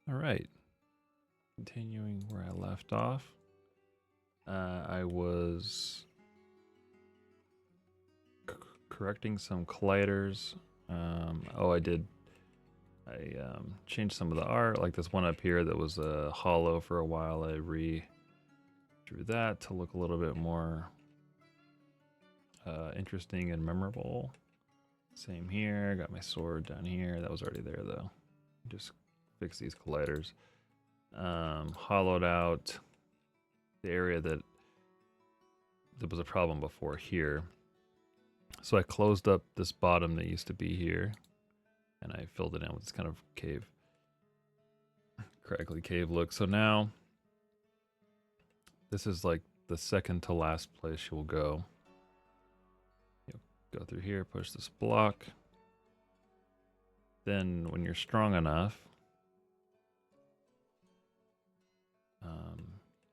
All right. Continuing where I left off. I was correcting some colliders. I did. I changed some of the art, like this one up here that was hollow for a while. I redrew that to look a little bit more interesting and memorable. Same here. Got my sword down here. That was already there though. Just fix these colliders. Hollowed out the area that was a problem before here. So I closed up this bottom that used to be here, and I filled it in with this kind of cave, craggly cave look. So now this is like the second to last place you'll go. You'll go through here, push this block. Then when you're strong enough,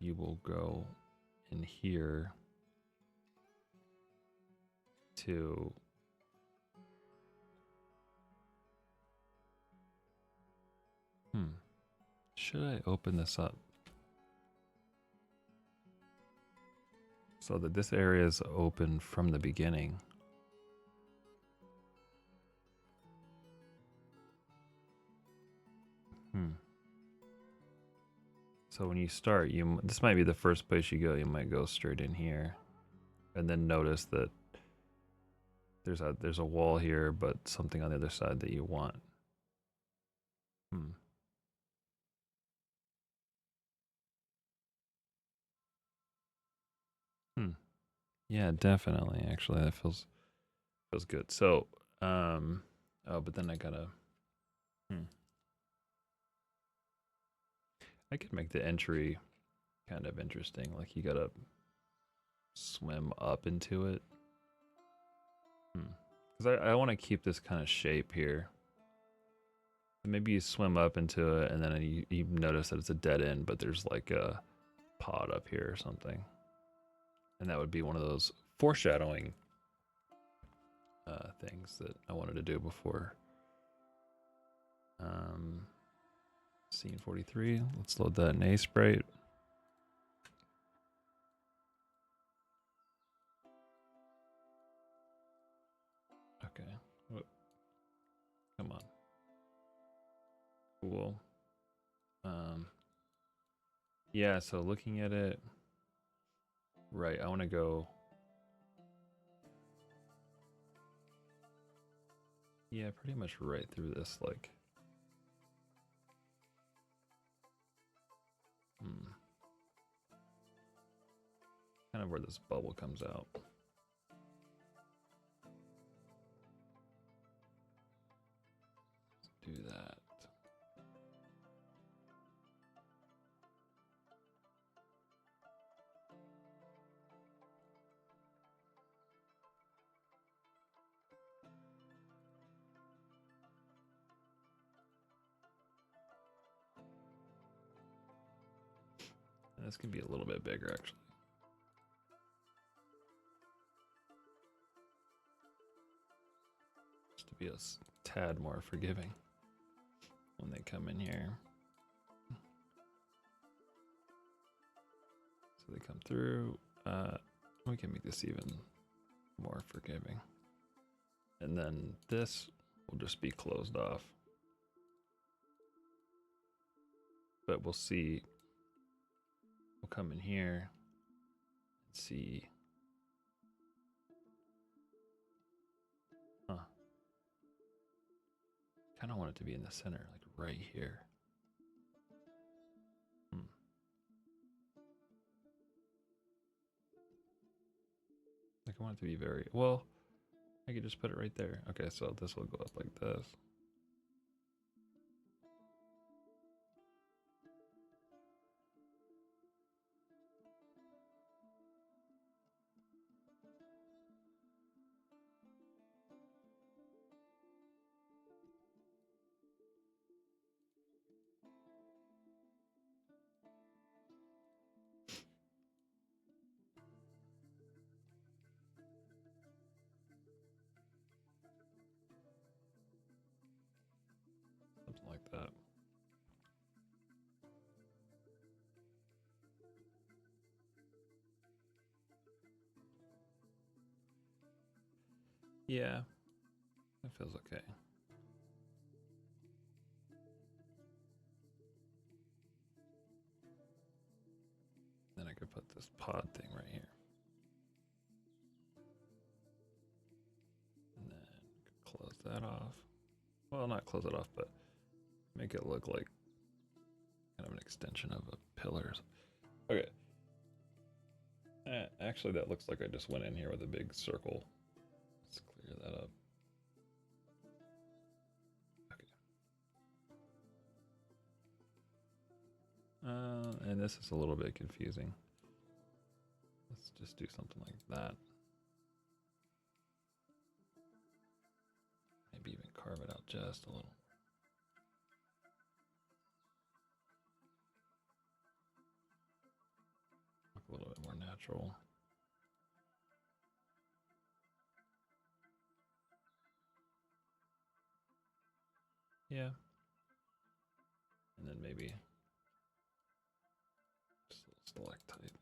you will go in here to should I open this up so that this area is open from the beginning? So when you start, this might be the first place you go. You might go straight in here, and then notice that there's a wall here, but something on the other side that you want. Yeah, definitely. Actually, that feels good. So, but then I gotta. I could make the entry kind of interesting. Like you gotta swim up into it. Because I want to keep this kind of shape here. Maybe you swim up into it and then you notice that it's a dead end, but there's like a pod up here or something. And that would be one of those foreshadowing things that I wanted to do before. Scene 43. Let's load that in A-Sprite. Okay. Whoop. Come on. Cool. Yeah, so looking at it, right, I want to go. Yeah, pretty much right through this, like. Kind of where this bubble comes out. Let's do that. And this can be a little bit bigger, actually. Just to be a tad more forgiving when they come in here. So they come through. We can make this even more forgiving. And then this will just be closed off. But we'll see. We'll come in here and see. Huh. Kind of want it to be in the center, like right here. Like I want it to be very, well, I could just put it right there. Okay, so this will go up like this. Something like that. Yeah, that feels okay. Then I could put this pod thing right here. And then close that off. Well, not close it off, but make it look like kind of an extension of a pillar. Okay. Actually, that looks like I just went in here with a big circle. Let's clear that up. Okay. And this is a little bit confusing. Let's just do something like that. Maybe even carve it out just a little. Look a little bit more natural. Yeah. And then maybe just a little stalactite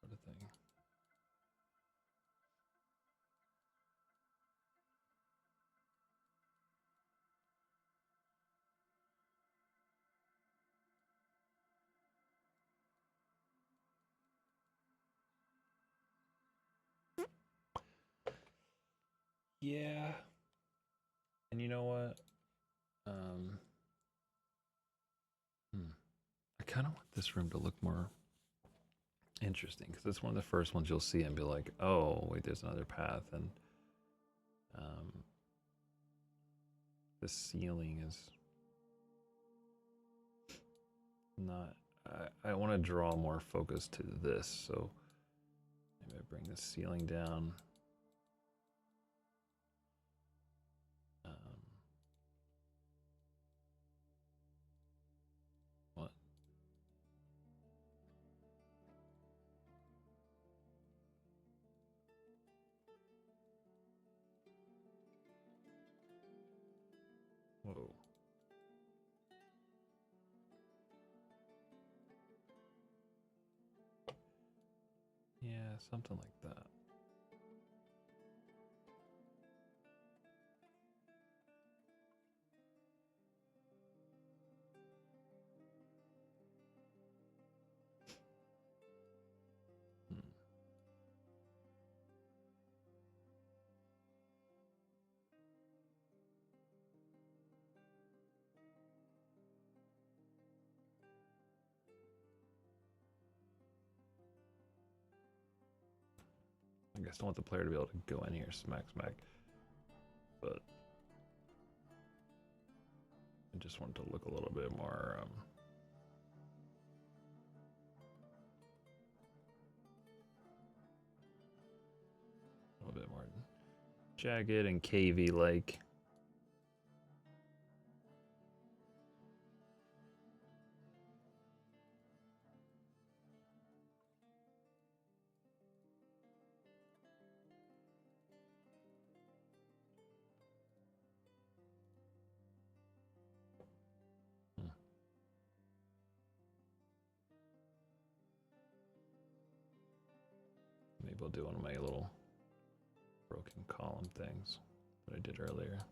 sort of thing. Yeah. And you know what? I kind of want this room to look more interesting because it's one of the first ones you'll see and be like, oh, wait, there's another path. And the ceiling is not, I want to draw more focus to this. So maybe I bring the ceiling down. What? Whoa. Yeah, something like that. I guess I want the player to be able to go in here, smack, but I just want it to look a little bit more. A little bit more jagged and cavey like. Maybe I'll do one of my little broken column things that I did earlier.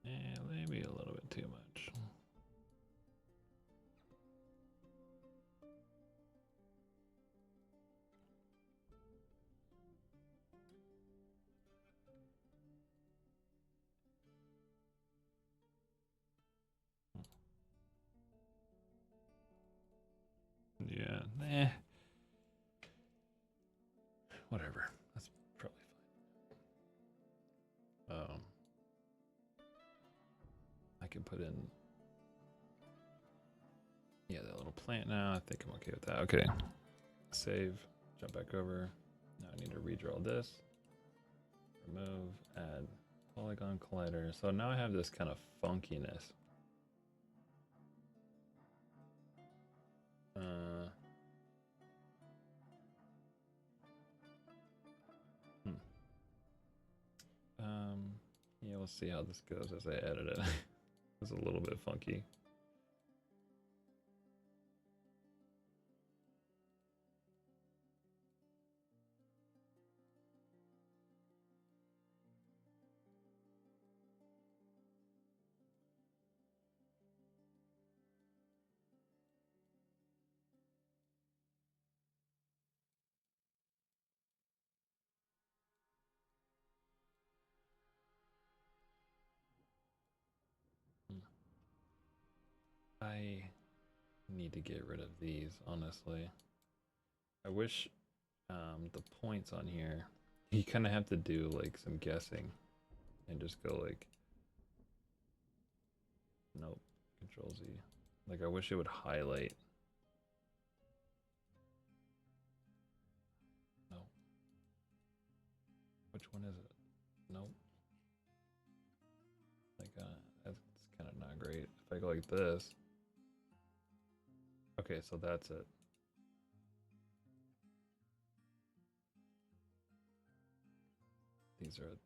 And maybe a little bit too much. Yeah, whatever. That's probably fine. I can put in, yeah, that little plant now. I think I'm okay with that. Okay, save, jump back over. Now I need to redraw this. Remove, add polygon collider. So now I have this kind of funkiness. Yeah, we'll Let's see how this goes as I edit it. It's a little bit funky. I need to get rid of these, honestly. I wish the points on here, you kind of have to do like some guessing and just go like, nope, Control Z. Like I wish it would highlight. No. Which one is it? Nope. Like that's kind of not great. If I go like this. Okay, so that's it. These are.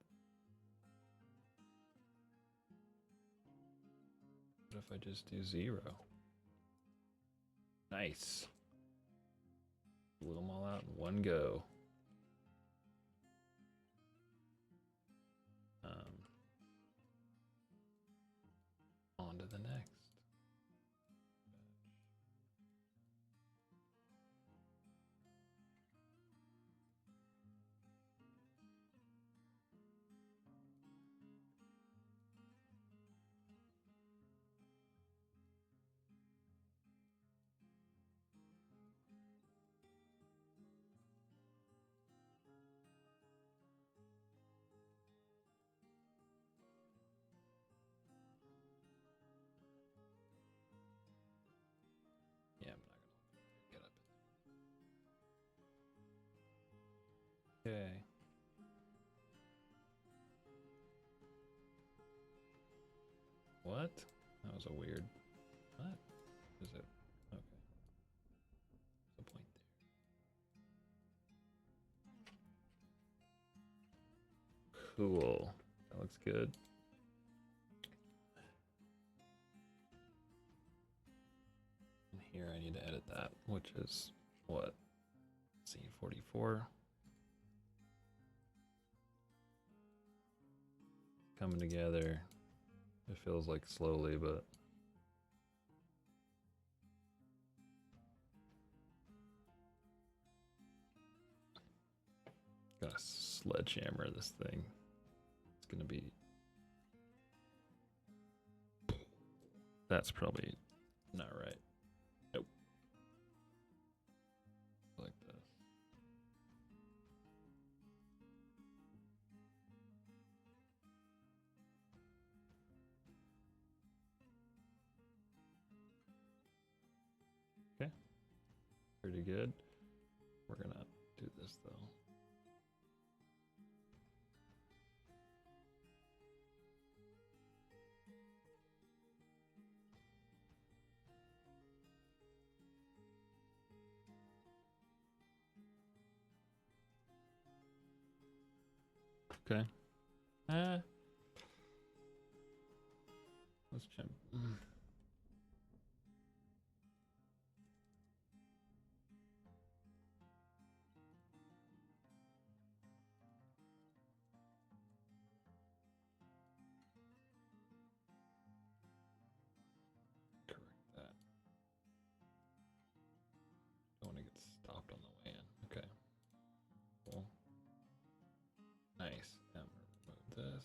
What if I just do 0? Nice. Blew them all out in one go. On to the next. Yeah, I'm not gonna get up. Okay. What? That was a weird. What is it? Okay. What's the point there? Cool. That looks good. And here I need to edit that, which is what? C44. Coming together. It feels like slowly, but gonna sledgehammer this thing. It's gonna be. That's probably not right. Nope. Like this. Okay. Pretty good. We're gonna do this though. Okay. Let's jump. Correct that. Don't want to get stopped on the way in. Okay. Cool. Nice. And remove this.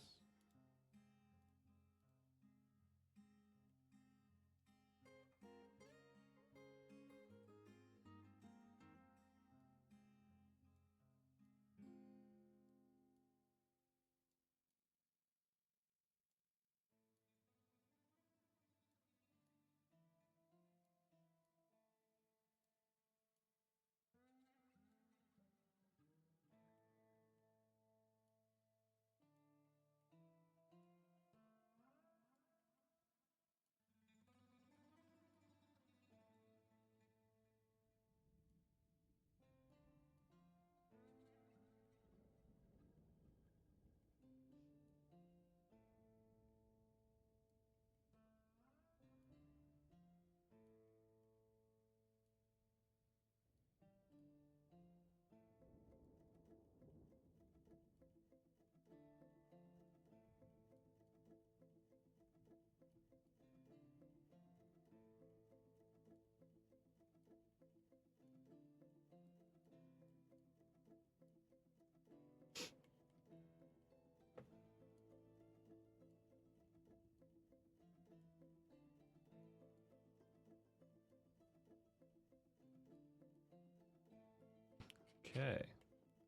Okay.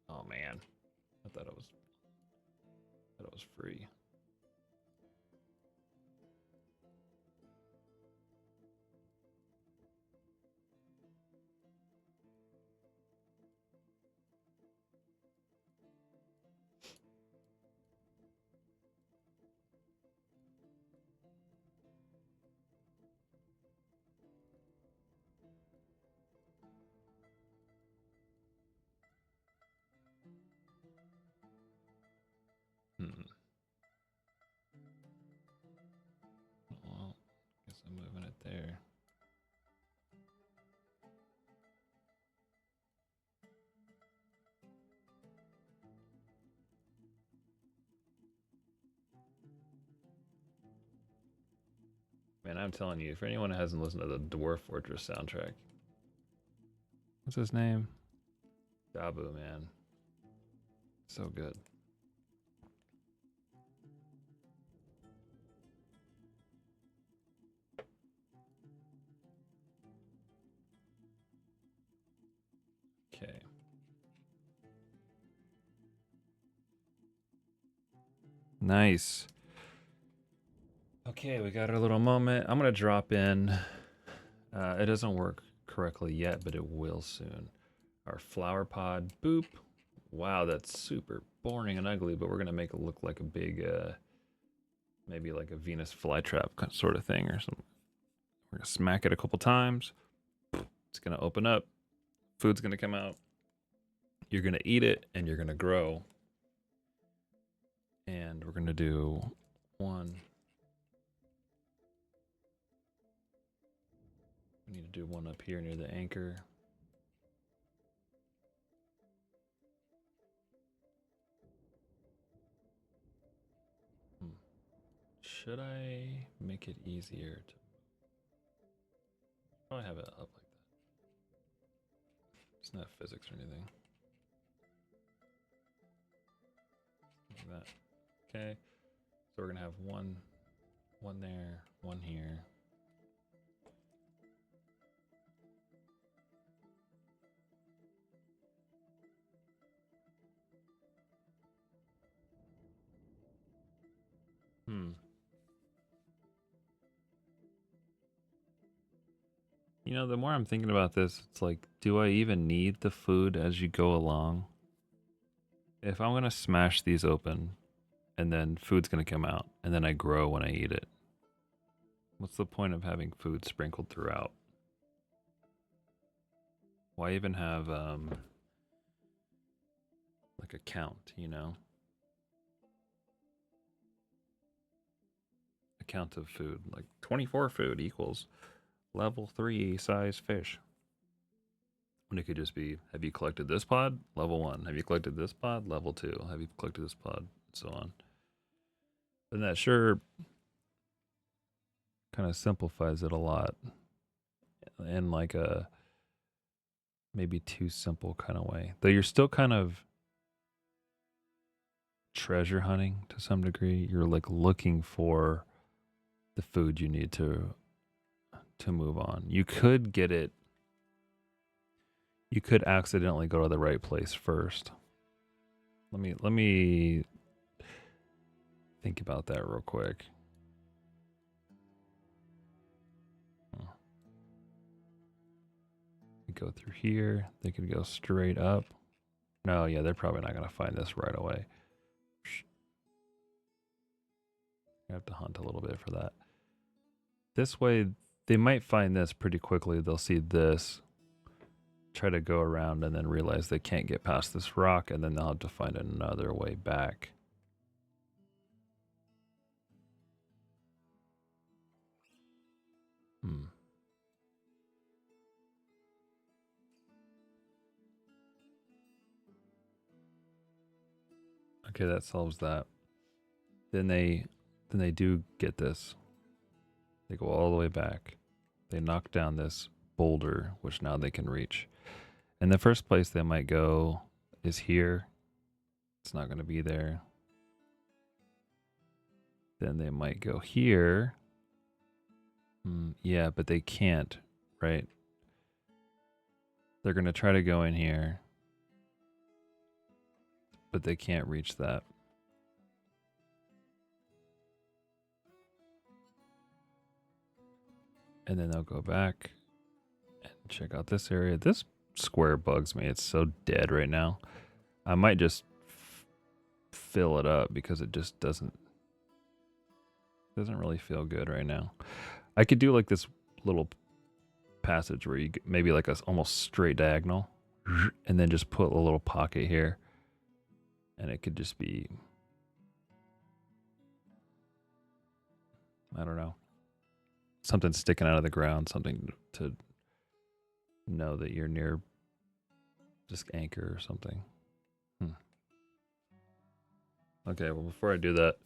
Oh man, I thought it was free. Hmm. Well, guess I'm moving it there. Man, I'm telling you, for anyone who hasn't listened to the Dwarf Fortress soundtrack, what's his name? Dabu, man. So good. Okay. Nice. Okay, we got our little moment. I'm going to drop in. It doesn't work correctly yet, but it will soon. Our flower pod. Boop. Wow, that's super boring and ugly, but we're going to make it look like a big, maybe like a Venus flytrap sort of thing or something. We're going to smack it a couple times. It's going to open up. Food's going to come out. You're going to eat it, and you're going to grow. And we're going to do one. We need to do one up here near the anchor. Should I make it easier to probably have it up like that? It's not physics or anything. Like that. Okay. So we're gonna have one there, one here. You know, the more I'm thinking about this, it's like, do I even need the food as you go along? If I'm gonna smash these open and then food's gonna come out and then I grow when I eat it, what's the point of having food sprinkled throughout? Why even have like a count, you know? A count of food. Like 24 food equals level 3 size fish. When it could just be, have you collected this pod? Level 1. Have you collected this pod? Level 2. Have you collected this pod? And so on. And that sure kind of simplifies it a lot in like a maybe too simple kind of way. Though you're still kind of treasure hunting to some degree. You're like looking for the food you need to move on. You could get it. You could accidentally go to the right place first. Let me think about that real quick. Go through here. They could go straight up. No, yeah, they're probably not going to find this right away. I have to hunt a little bit for that. This way, they might find this pretty quickly. They'll see this, try to go around, and then realize they can't get past this rock, and then they'll have to find another way back. Okay, that solves that. Then they do get this. They go all the way back. They knock down this boulder, which now they can reach. And the first place they might go is here. It's not going to be there. Then they might go here. Yeah, but they can't, right? They're going to try to go in here. but they can't reach that. And then they'll go back and check out this area. This square bugs me. It's so dead right now. I might just fill it up because it just doesn't really feel good right now. I could do like this little passage where you maybe like a almost straight diagonal and then just put a little pocket here, and it could just be, I don't know, something sticking out of the ground, something to know that you're near this anchor or something. Okay, well, before I do that,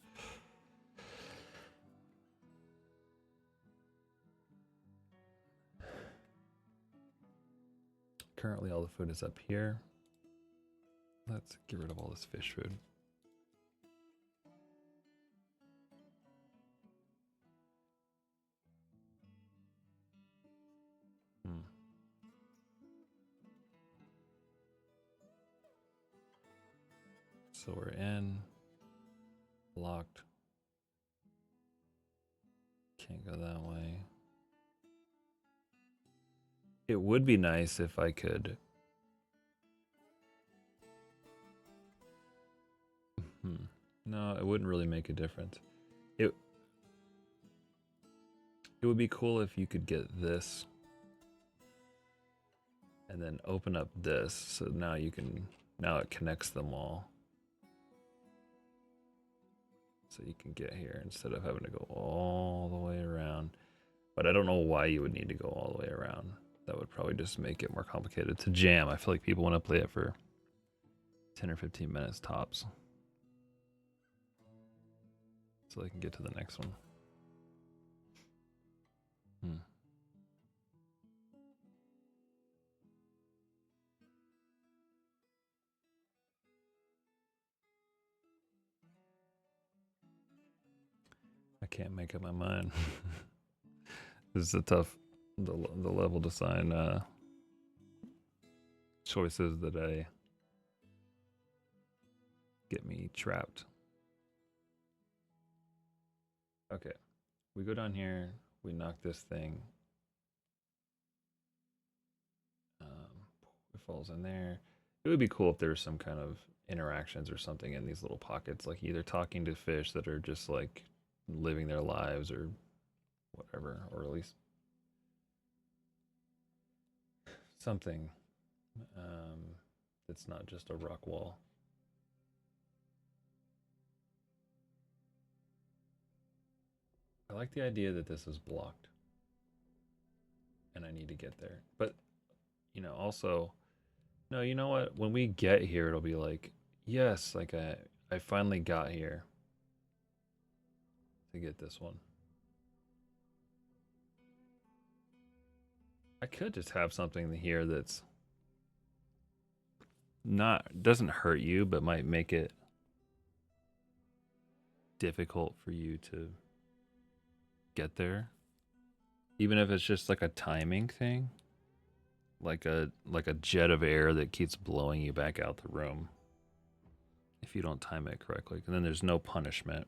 currently all the food is up here. Let's get rid of all this fish food. So we're in, locked. Can't go that way. It would be nice if I could. No, it wouldn't really make a difference. It would be cool if you could get this and then open up this, so now you can, now it connects them all. So you can get here instead of having to go all the way around. But I don't know why you would need to go all the way around. That would probably just make it more complicated. To jam, I feel like people want to play it for 10 or 15 minutes tops, so they can get to the next one. I can't make up my mind. This is a tough, the level design choices that I get me trapped. Okay, we go down here, we knock this thing. It falls in there. It would be cool if there was some kind of interactions or something in these little pockets, like either talking to fish that are just like living their lives or whatever, or at least something that's not just a rock wall. I like the idea that this is blocked and I need to get there. But, you know, also, no, you know what? When we get here, it'll be like, yes, like I finally got here to get this one. I could just have something here that's not, doesn't hurt you, but might make it difficult for you to get there. Even if it's just like a timing thing, like a jet of air that keeps blowing you back out the room if you don't time it correctly. And then there's no punishment.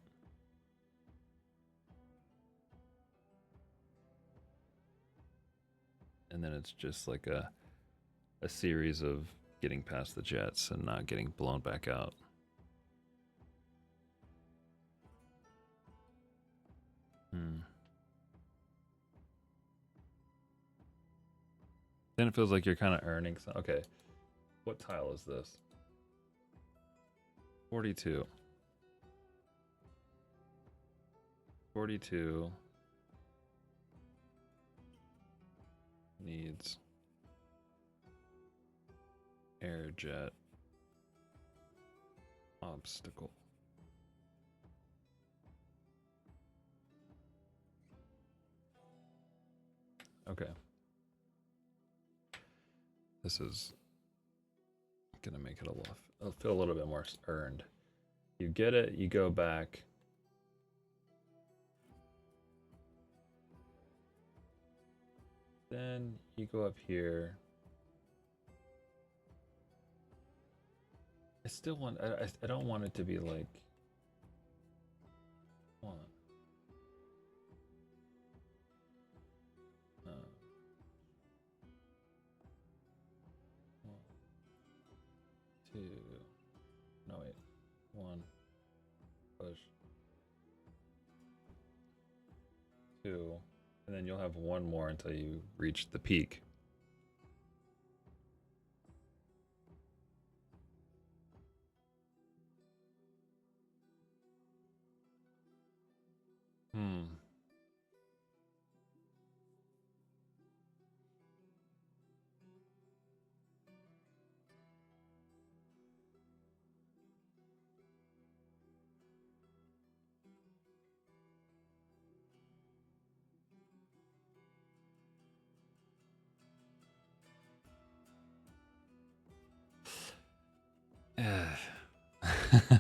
And then it's just like a series of getting past the jets and not getting blown back out. Then it feels like you're kind of earning some. Okay, what tile is this? 42. 42 needs air jet obstacle. Okay. This is gonna make it it'll feel a little bit more earned. You get it, you go back. Then you go up here. I still want. I don't want it to be like. Hold on. Uh, 1, 2. No wait. 1. Push. 2. And then you'll have one more until you reach the peak. Hmm.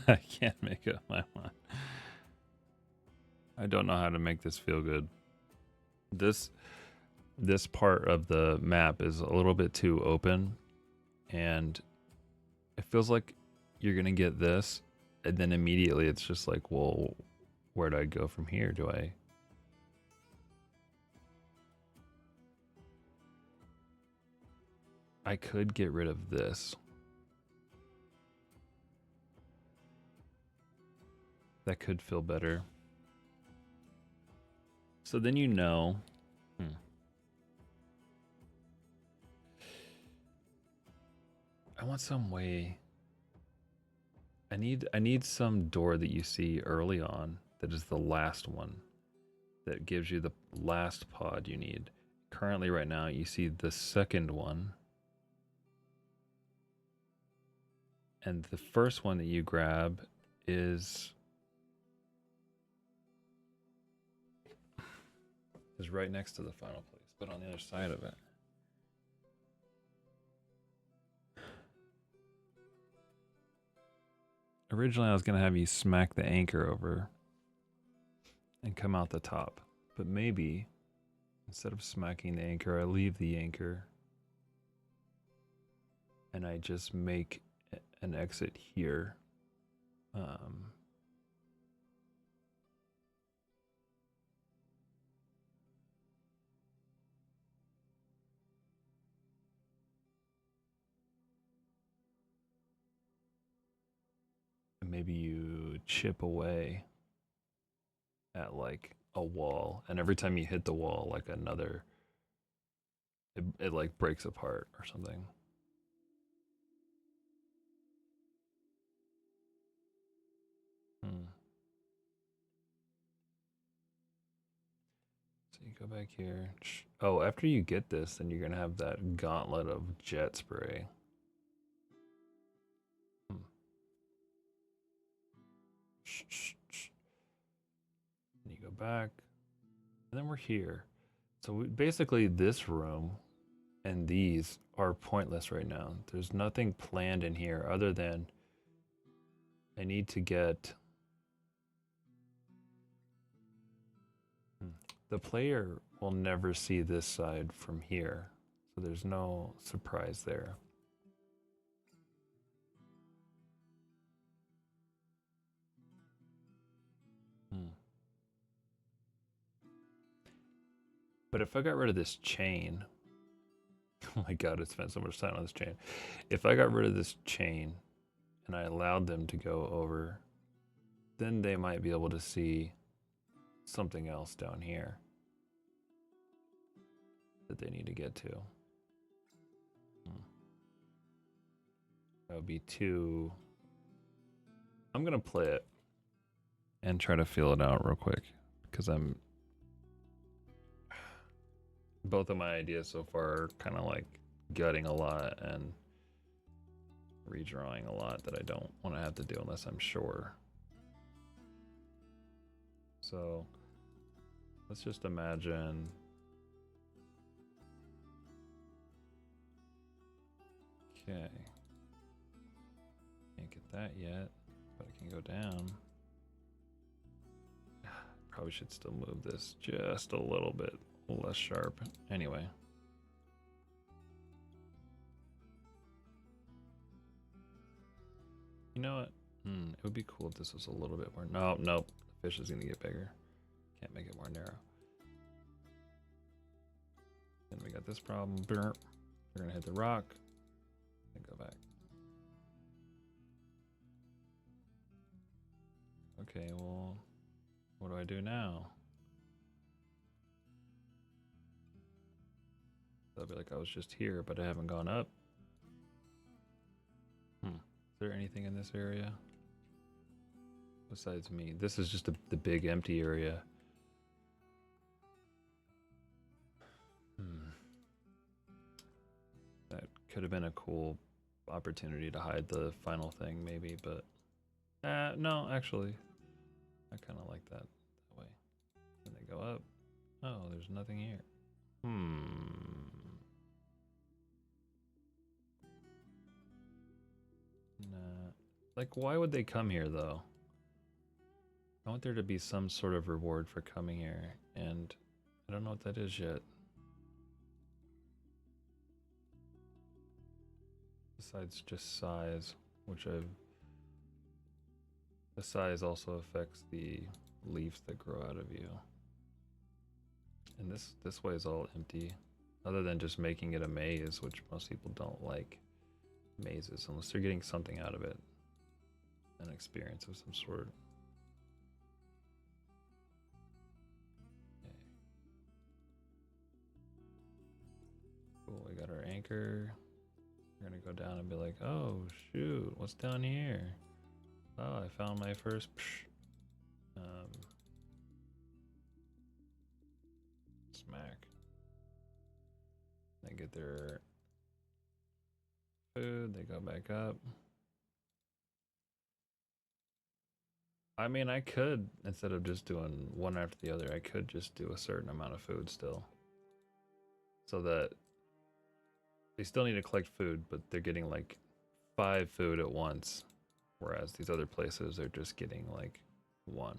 I can't make up my mind. I don't know how to make this feel good. This part of the map is a little bit too open, and it feels like you're gonna get this, and then immediately it's just like, well, where do I go from here? I could get rid of this. That could feel better. So then you know. I want some way. I need some door that you see early on that is the last one that gives you the last pod you need. Currently right now you see the second one. And the first one that you grab is right next to the final place, but on the other side of it. Originally, I was going to have you smack the anchor over and come out the top. But maybe, instead of smacking the anchor, I leave the anchor and I just make an exit here. Maybe you chip away at like a wall, and every time you hit the wall, like another, it like breaks apart or something. Hmm. So you go back here. Oh, after you get this, then you're gonna have that gauntlet of jet spray. Hmm. And you go back, and then we're here. So basically, this room and these are pointless right now. There's nothing planned in here other than I need to get. The player will never see this side from here, so there's no surprise there. Hmm. But if I got rid of this chain, oh my god, I spent so much time on this chain. If I got rid of this chain and I allowed them to go over, then they might be able to see something else down here that they need to get to. That would be too. I'm gonna play it and try to feel it out real quick because I'm. Both of my ideas so far are kind of like gutting a lot and redrawing a lot that I don't want to have to do unless I'm sure. So let's just imagine. Okay. Can't get that yet, but I can go down. Probably should still move this just a little bit less sharp. Anyway. You know what? It would be cool if this was a little bit more. No, nope. The fish is gonna get bigger. Can't make it more narrow. Then we got this problem. We're gonna hit the rock and go back. Okay, well, what do I do now? I'll be like, I was just here, but I haven't gone up. Is there anything in this area? Besides me. This is just the big empty area. That could have been a cool opportunity to hide the final thing, maybe, but no, actually, I kind of like that way. Then they go up. Oh, there's nothing here. Nah. Like, why would they come here, though? I want there to be some sort of reward for coming here, and I don't know what that is yet. Besides just size, which I've... The size also affects the leaves that grow out of you. And this way is all empty, other than just making it a maze, which most people don't like mazes unless they're getting something out of it, an experience of some sort. Okay. Cool, we got our anchor. We're gonna go down and be like, oh shoot, what's down here? Oh, I found my first smack. They get their food, they go back up. I mean, I could, instead of just doing one after the other, I could just do a certain amount of food still. So that they still need to collect food, but they're getting like 5 food at once. Whereas these other places are just getting like 1.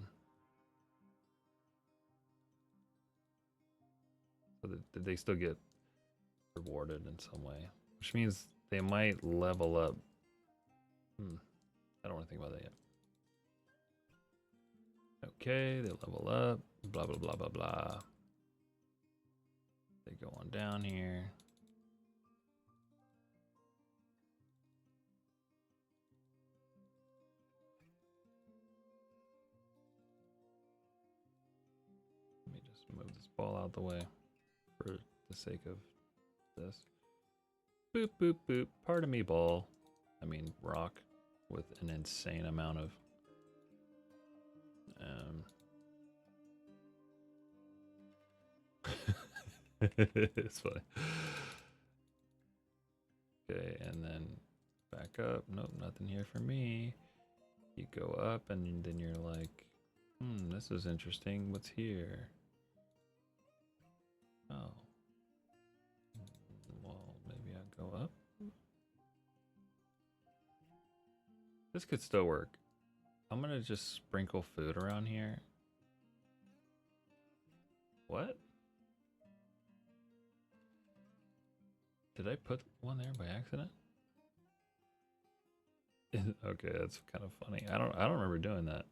So that they still get rewarded in some way. Which means they might level up. I don't want to think about that yet. Okay, they level up. Blah, blah, blah, blah, blah. They go on down here. Let me just move this ball out the way for the sake of this. Boop, boop, boop. Pardon me, ball. I mean, rock with an insane amount of it's funny. Okay, and then back up. Nope, nothing here for me. You go up and then you're like, this is interesting. What's here? Oh. Well, maybe I'll go up. This could still work. I'm gonna just sprinkle food around here. What? Did I put one there by accident? Okay, that's kind of funny. I don't remember doing that.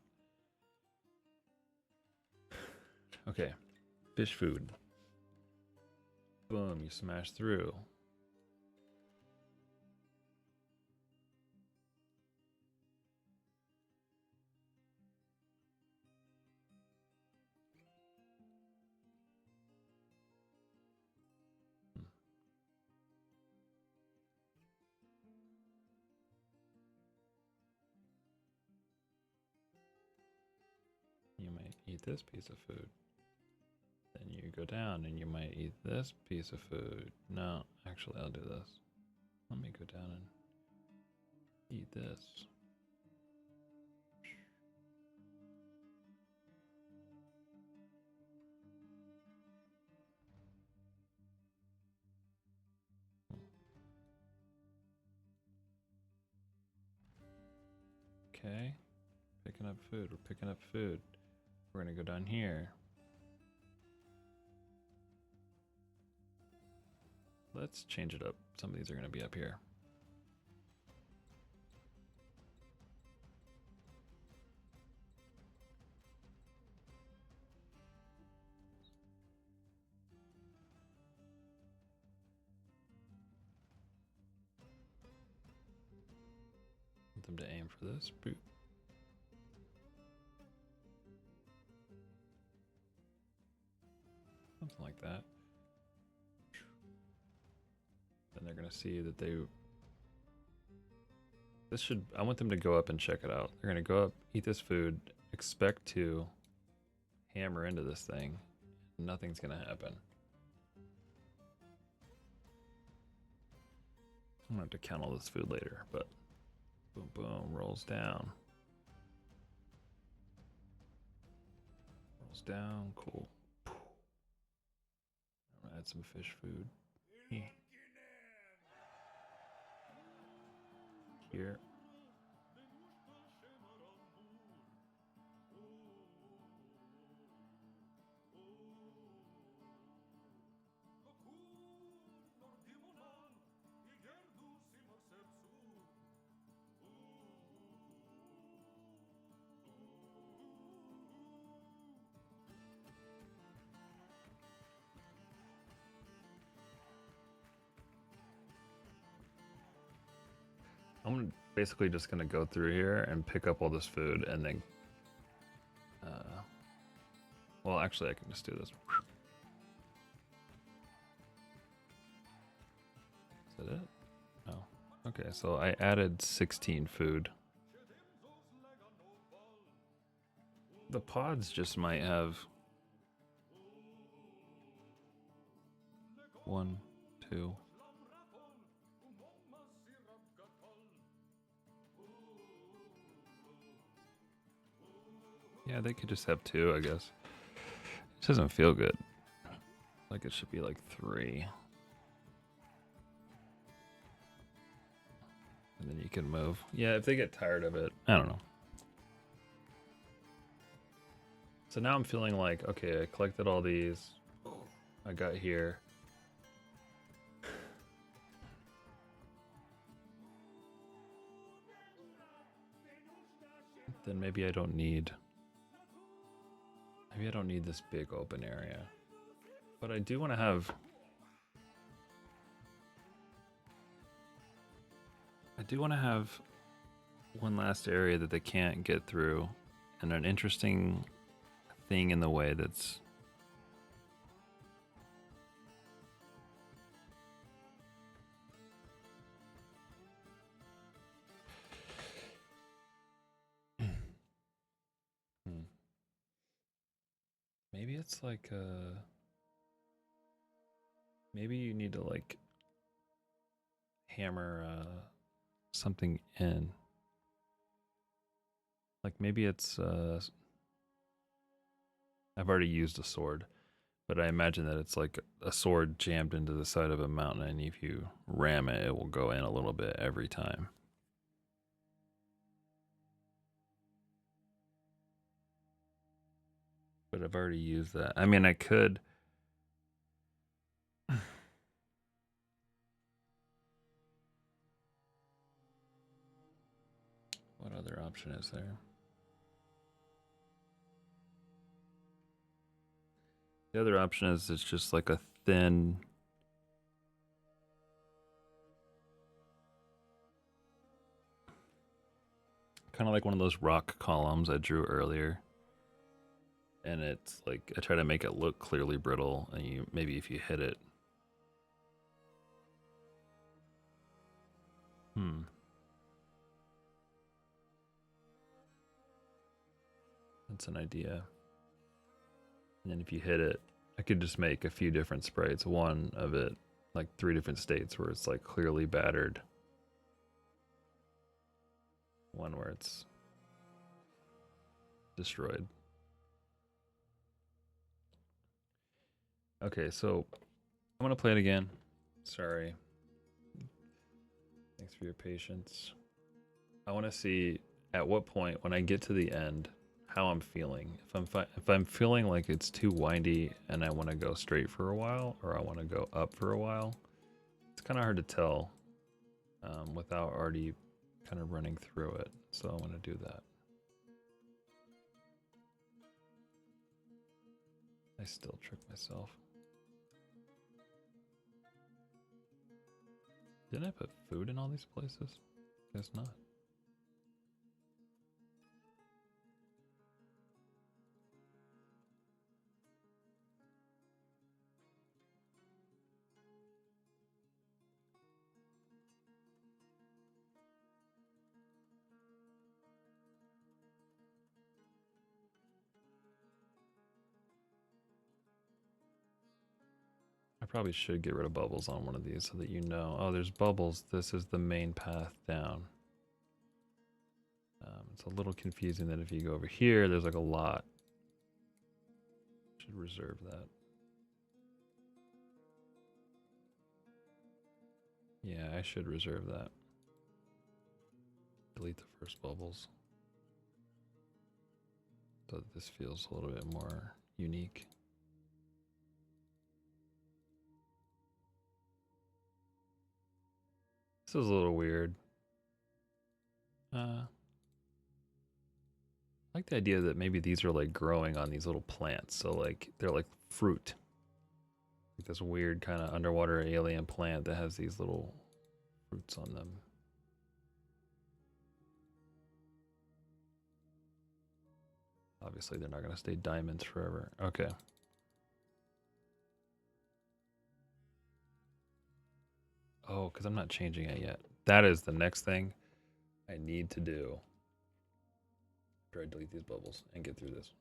Okay. Fish food. Boom, you smash through. You might eat this piece of food. Then you go down and you might eat this piece of food. No, actually, I'll do this. Let me go down and eat this. Okay. Picking up food. We're picking up food. We're going to go down here. Let's change it up. Some of these are going to be up here. them to aim for this. Boop. Something like that. Then they're gonna see that they. This should. I want them to go up and check it out. They're gonna go up, eat this food, expect to hammer into this thing. Nothing's gonna happen. I'm gonna have to count all this food later, but boom, boom, rolls down. Rolls down, cool. Add some fish food. Here. I'm basically just gonna go through here and pick up all this food and then well, actually I can just do this. Is that it? Oh, okay, so I added 16 food. The pods just might have 1, 2. Yeah, they could just have 2, I guess. It doesn't feel good. Like it should be like 3. And then you can move. Yeah, if they get tired of it, I don't know. So now I'm feeling like, okay, I collected all these. I got here. Then maybe I don't need... Maybe I don't need this big open area. But I do want to have... I do want to have one last area that they can't get through. And an interesting thing in the way that's... Maybe it's like maybe you need to like hammer something in. Like maybe it's I've already used a sword, but I imagine that it's like a sword jammed into the side of a mountain, and if you ram it, it will go in a little bit every time. But I've already used that. I mean, I could... What other option is there? The other option is it's just like a thin... Kind of like one of those rock columns I drew earlier. And it's like, I try to make it look clearly brittle, and you maybe if you hit it... That's an idea. And then if you hit it, I could just make a few different sprites. One of it, like 3 different states where it's like clearly battered. One where it's destroyed. Okay, so I'm gonna play it again. Sorry. Thanks for your patience. I want to see at what point when I get to the end how I'm feeling. If I'm feeling like it's too windy and I want to go straight for a while, or I want to go up for a while. It's kind of hard to tell without already kind of running through it. So I want to do that. I still trick myself. Didn't I put food in all these places? Guess not. I probably should get rid of bubbles on one of these so that you know. Oh, there's bubbles. This is the main path down. It's a little confusing that if you go over here, there's like a lot. Should reserve that. Yeah, I should reserve that. Delete the first bubbles. So that this feels a little bit more unique. This is a little weird. I like the idea that maybe these are like growing on these little plants. So like they're like fruit. Like this weird kind of underwater alien plant that has these little fruits on them. Obviously they're not going to stay diamonds forever. Okay. Oh, because I'm not changing it yet. That is the next thing I need to do. After I delete these bubbles and get through this.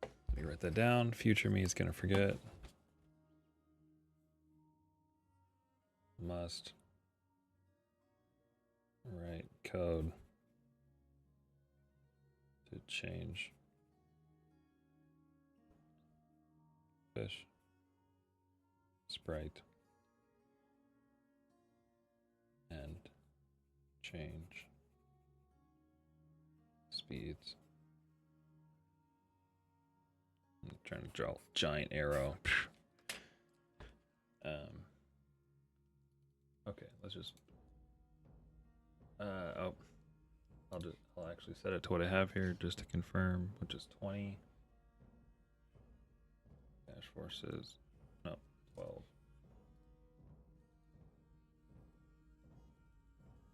Let me write that down. Future me is going to forget. Must write code to change fish sprite and change speeds. I'm trying to draw a giant arrow. Okay, let's just I'll actually set it to what I have here just to confirm, which is 20 dash forces. No, 12.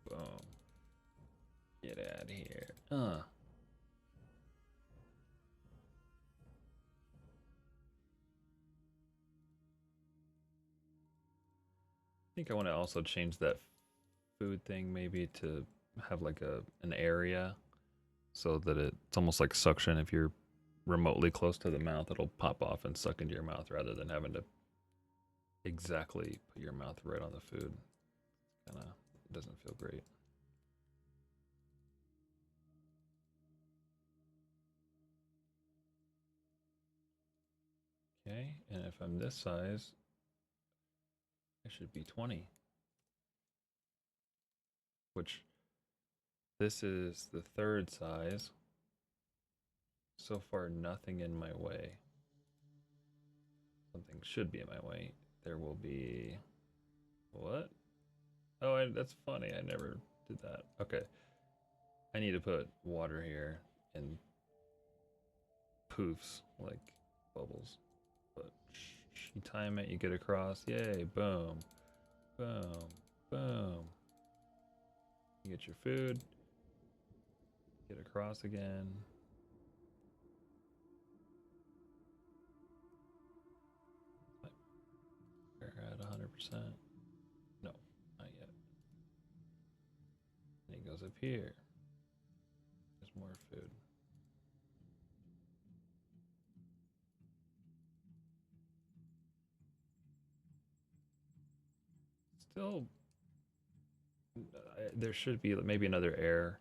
Boom. Get out of here. I think I want to also change that food thing maybe to have like an area so that it's almost like suction. If you're remotely close to the mouth, it'll pop off and suck into your mouth rather than having to exactly put your mouth right on the food. Kind of doesn't feel great. Okay, and if I'm this size, I should be 20. Which, this is the third size. So far, nothing in my way. Something should be in my way. There will be... What? Oh, that's funny. I never did that. Okay. I need to put water here and poofs, like bubbles. But you time it, you get across. Yay, boom, boom, boom. You get your food, get across again. We're at 100%. No, not yet. And he goes up here. There's more food. Still, there should be maybe another air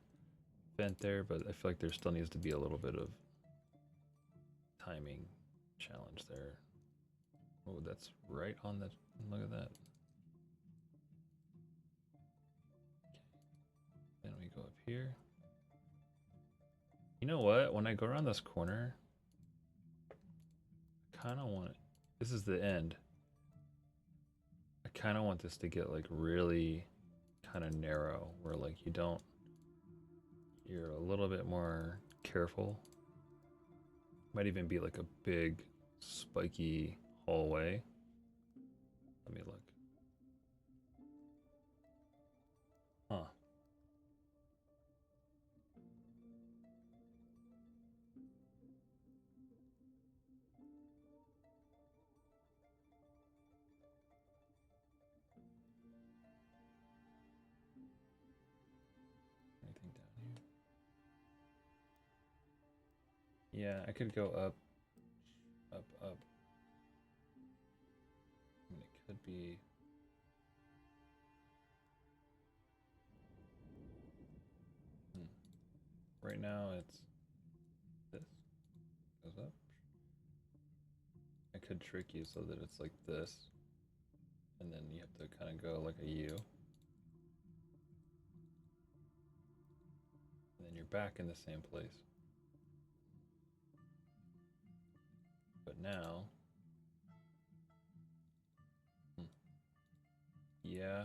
vent there, but I feel like there still needs to be a little bit of timing challenge there. Oh, that's right on the, look at that. Then we go up here. You know what? When I go around this corner, I kind of want, this is the end. I kind of want this to get like really kind of narrow where like you're a little bit more careful. Might even be like a big spiky hallway. Let me look. Huh. Anything down here? Yeah, I could go up up, up. I mean, it could be. Right now it's this goes up. I could trick you so that it's like this, and then you have to kind of go like a U. And then you're back in the same place. But now, yeah,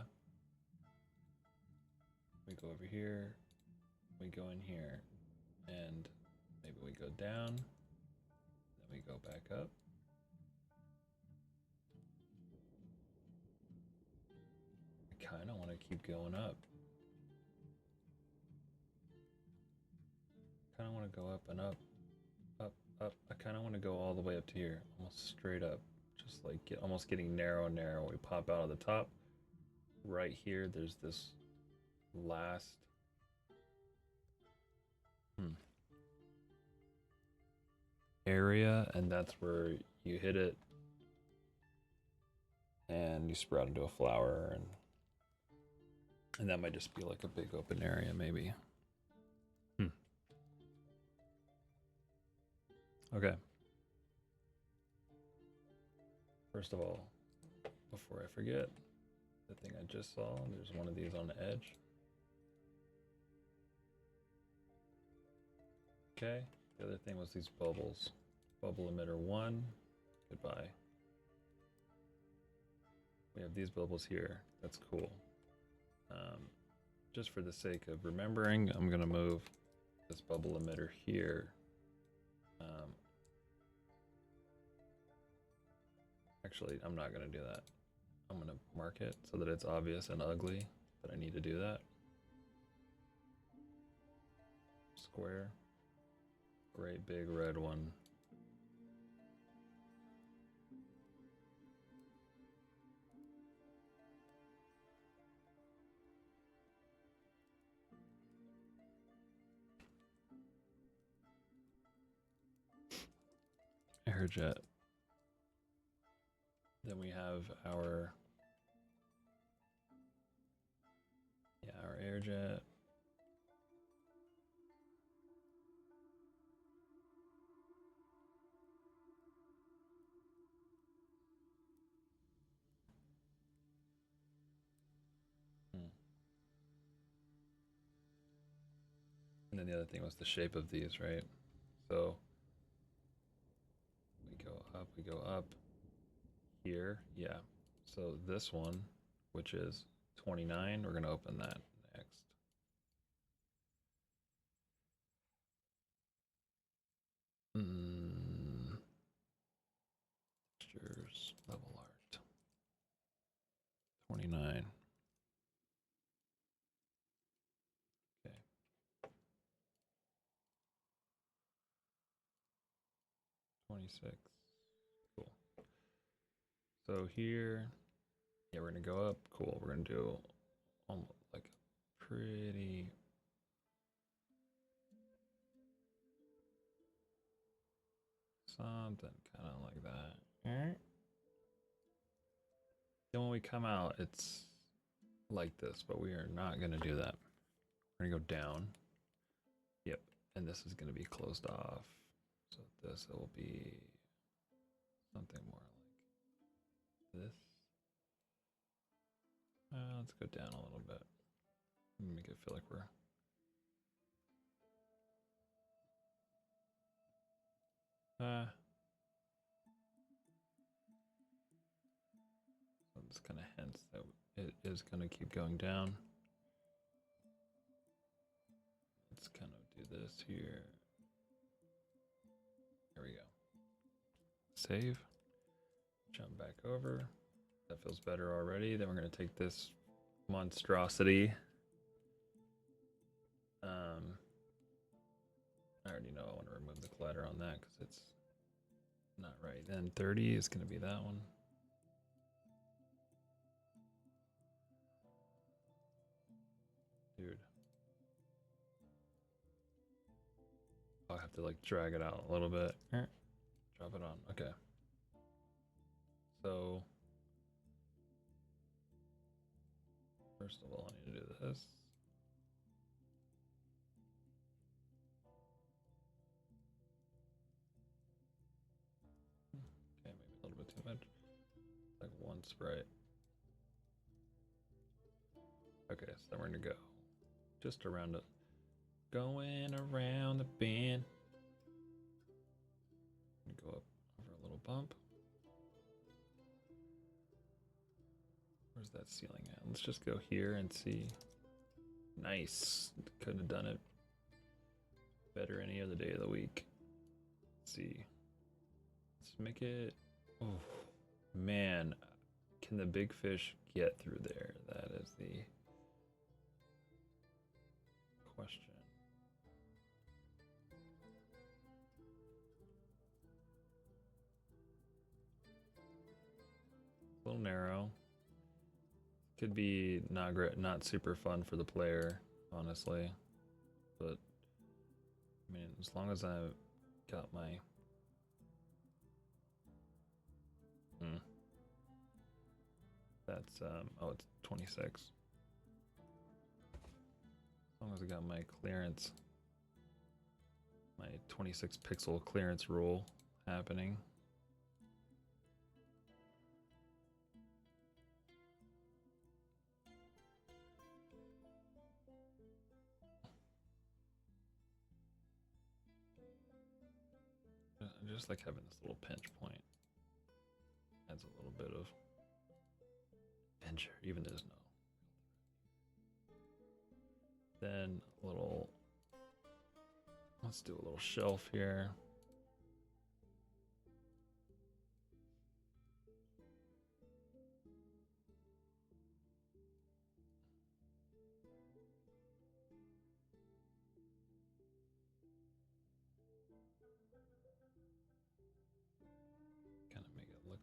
we go over here, we go in here, and maybe we go down, then we go back up. I kind of want to keep going up. Kind of want to go up and up, up, up. I kind of want to go all the way up to here, almost straight up, just like almost getting narrow and narrow. We pop out of the top. Right here, there's this last area, and that's where you hit it and you sprout into a flower, and that might just be like a big open area maybe. Okay, first of all, before I forget, the thing I just saw, there's one of these on the edge. Okay, the other thing was these bubbles. Bubble emitter 1, goodbye. We have these bubbles here, that's cool. Just for the sake of remembering, I'm gonna move this bubble emitter here. Actually, I'm not gonna do that. I'm gonna mark it so that it's obvious and ugly that I need to do that. Square. Great big red one. Air jet. Then we have our air jet. And then the other thing was the shape of these, right? So we go up here. Yeah. So this one, which is 29, we're going to open that next. Textures, level art. 29. Okay. 26. Cool. So here, yeah, we're going to go up. Cool. We're going to do almost like a pretty something kind of like that. Then when we come out, it's like this, but we are not going to do that. We're going to go down. Yep. And this is going to be closed off. So this will be something more like this. Let's go down a little bit. Make it feel like we're... so it's kind of hints that it is going to keep going down. Let's kind of do this here. There we go. Save. Jump back over. That feels better already. Then we're going to take this monstrosity. I already know I want to remove the clutter on that because it's not right. Then 30 is going to be that one. Dude. I'll have to like drag it out a little bit. Drag Drop it on. Okay. So first of all, I need to do this. Okay, maybe a little bit too much. Like one sprite. Okay, so then we're gonna go just around it. Going around the bend. Go up over a little bump. Where's that ceiling at? Let's just go here and see. Nice. Couldn't have done it better any other day of the week. Let's see. Let's make it. Oh, man. Can the big fish get through there? That is the question. A little narrow. Could be not great, not super fun for the player, honestly. But I mean, as long as I've got my that's oh, it's 26. As long as I got my clearance, my 26 pixel clearance rule happening. I just like having this little pinch point. Adds a little bit of adventure, even there's no. Then a little, let's do a little shelf here. Kind of make it look.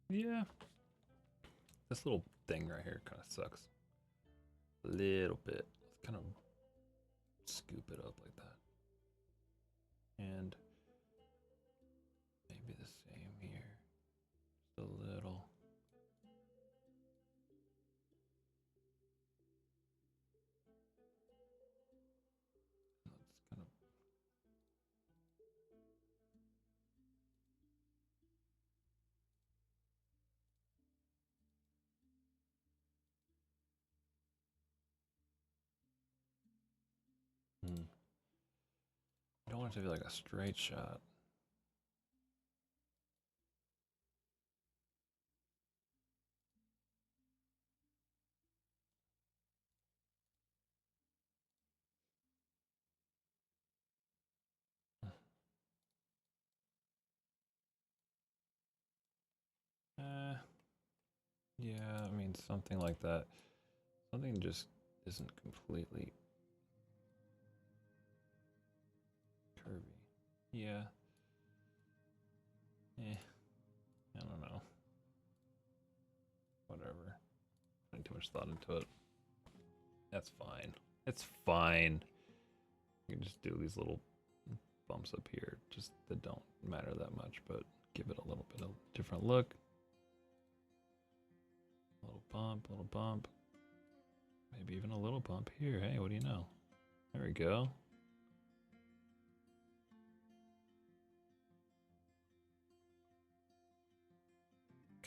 Yeah. This little thing right here kind of sucks. A little bit. Let's kind of scoop it up like that. And maybe the same here. Just a little. Let's kind of. I don't want it to be like a straight shot. Yeah, I mean, something like that. Something just isn't completely curvy. Yeah. I don't know. Whatever. Putting too much thought into it. That's fine. It's fine. You can just do these little bumps up here, just that don't matter that much, but give it a little bit of different look. A little bump. Maybe even a little bump here. Hey, what do you know? There we go.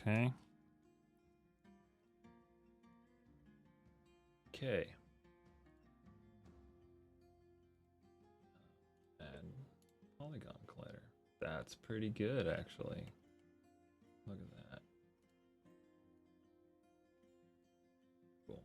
Okay. Okay. And polygon collider. That's pretty good, actually. Look at that. Cool.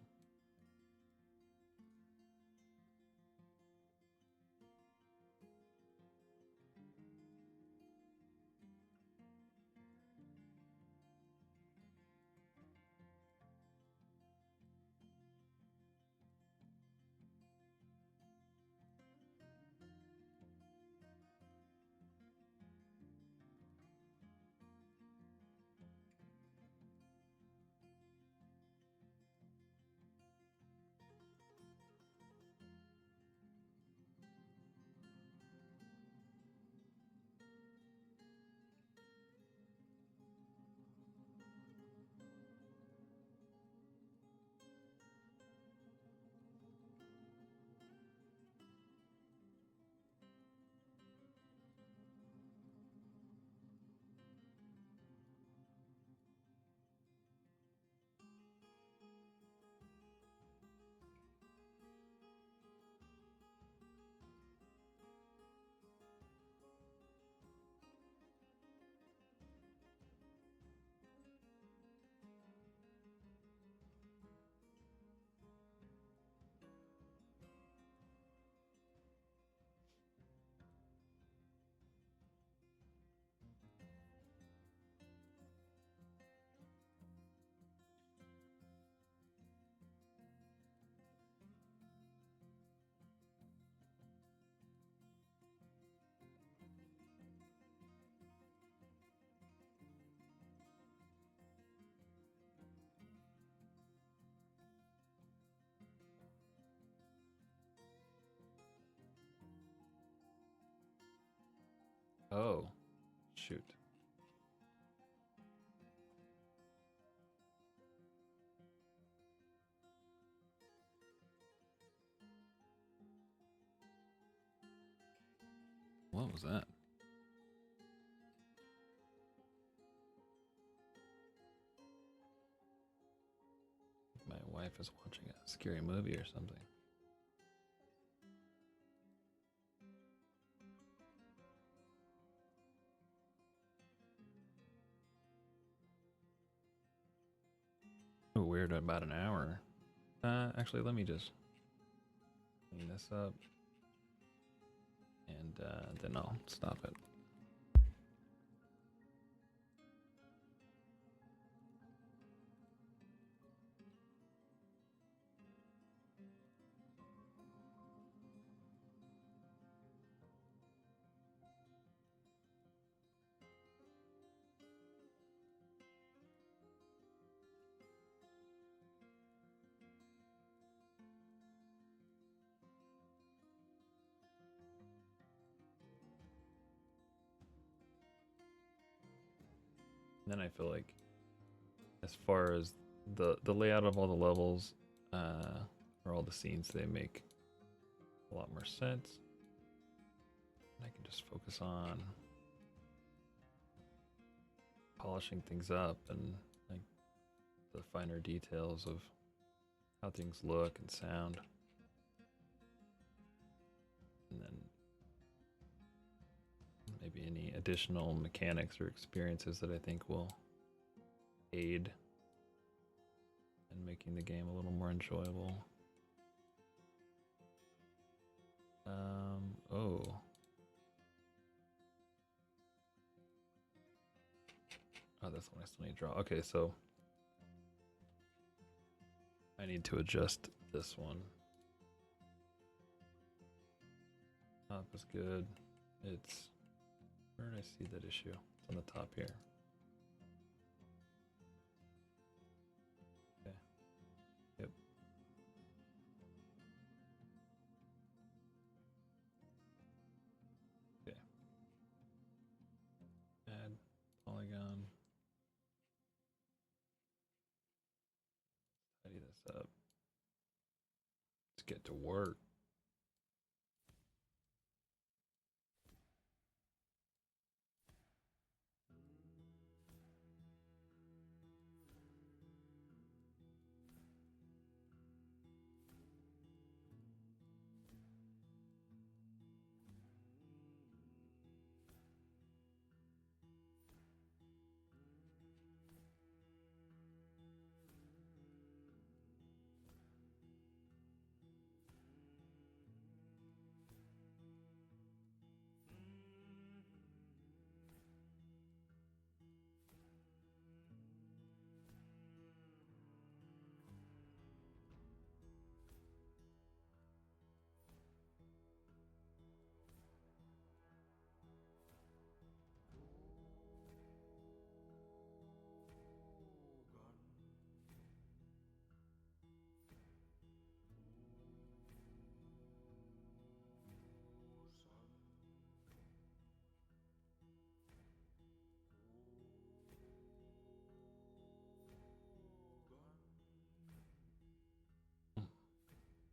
Oh, shoot. What was that? My wife is watching a scary movie or something. Oh, weird, about an hour. Actually, let me just clean this up and then I'll stop it. And then I feel like, as far as the layout of all the levels, or all the scenes, they make a lot more sense. And I can just focus on polishing things up and like the finer details of how things look and sound. And then maybe any additional mechanics or experiences that I think will aid in making the game a little more enjoyable. Oh. Oh, that's the one I still need to draw. Okay, so I need to adjust this one. Top is good. It's, where did I see that issue? It's on the top here. Okay. Yep. Okay. Add polygon. Tidy this up. Let's get to work.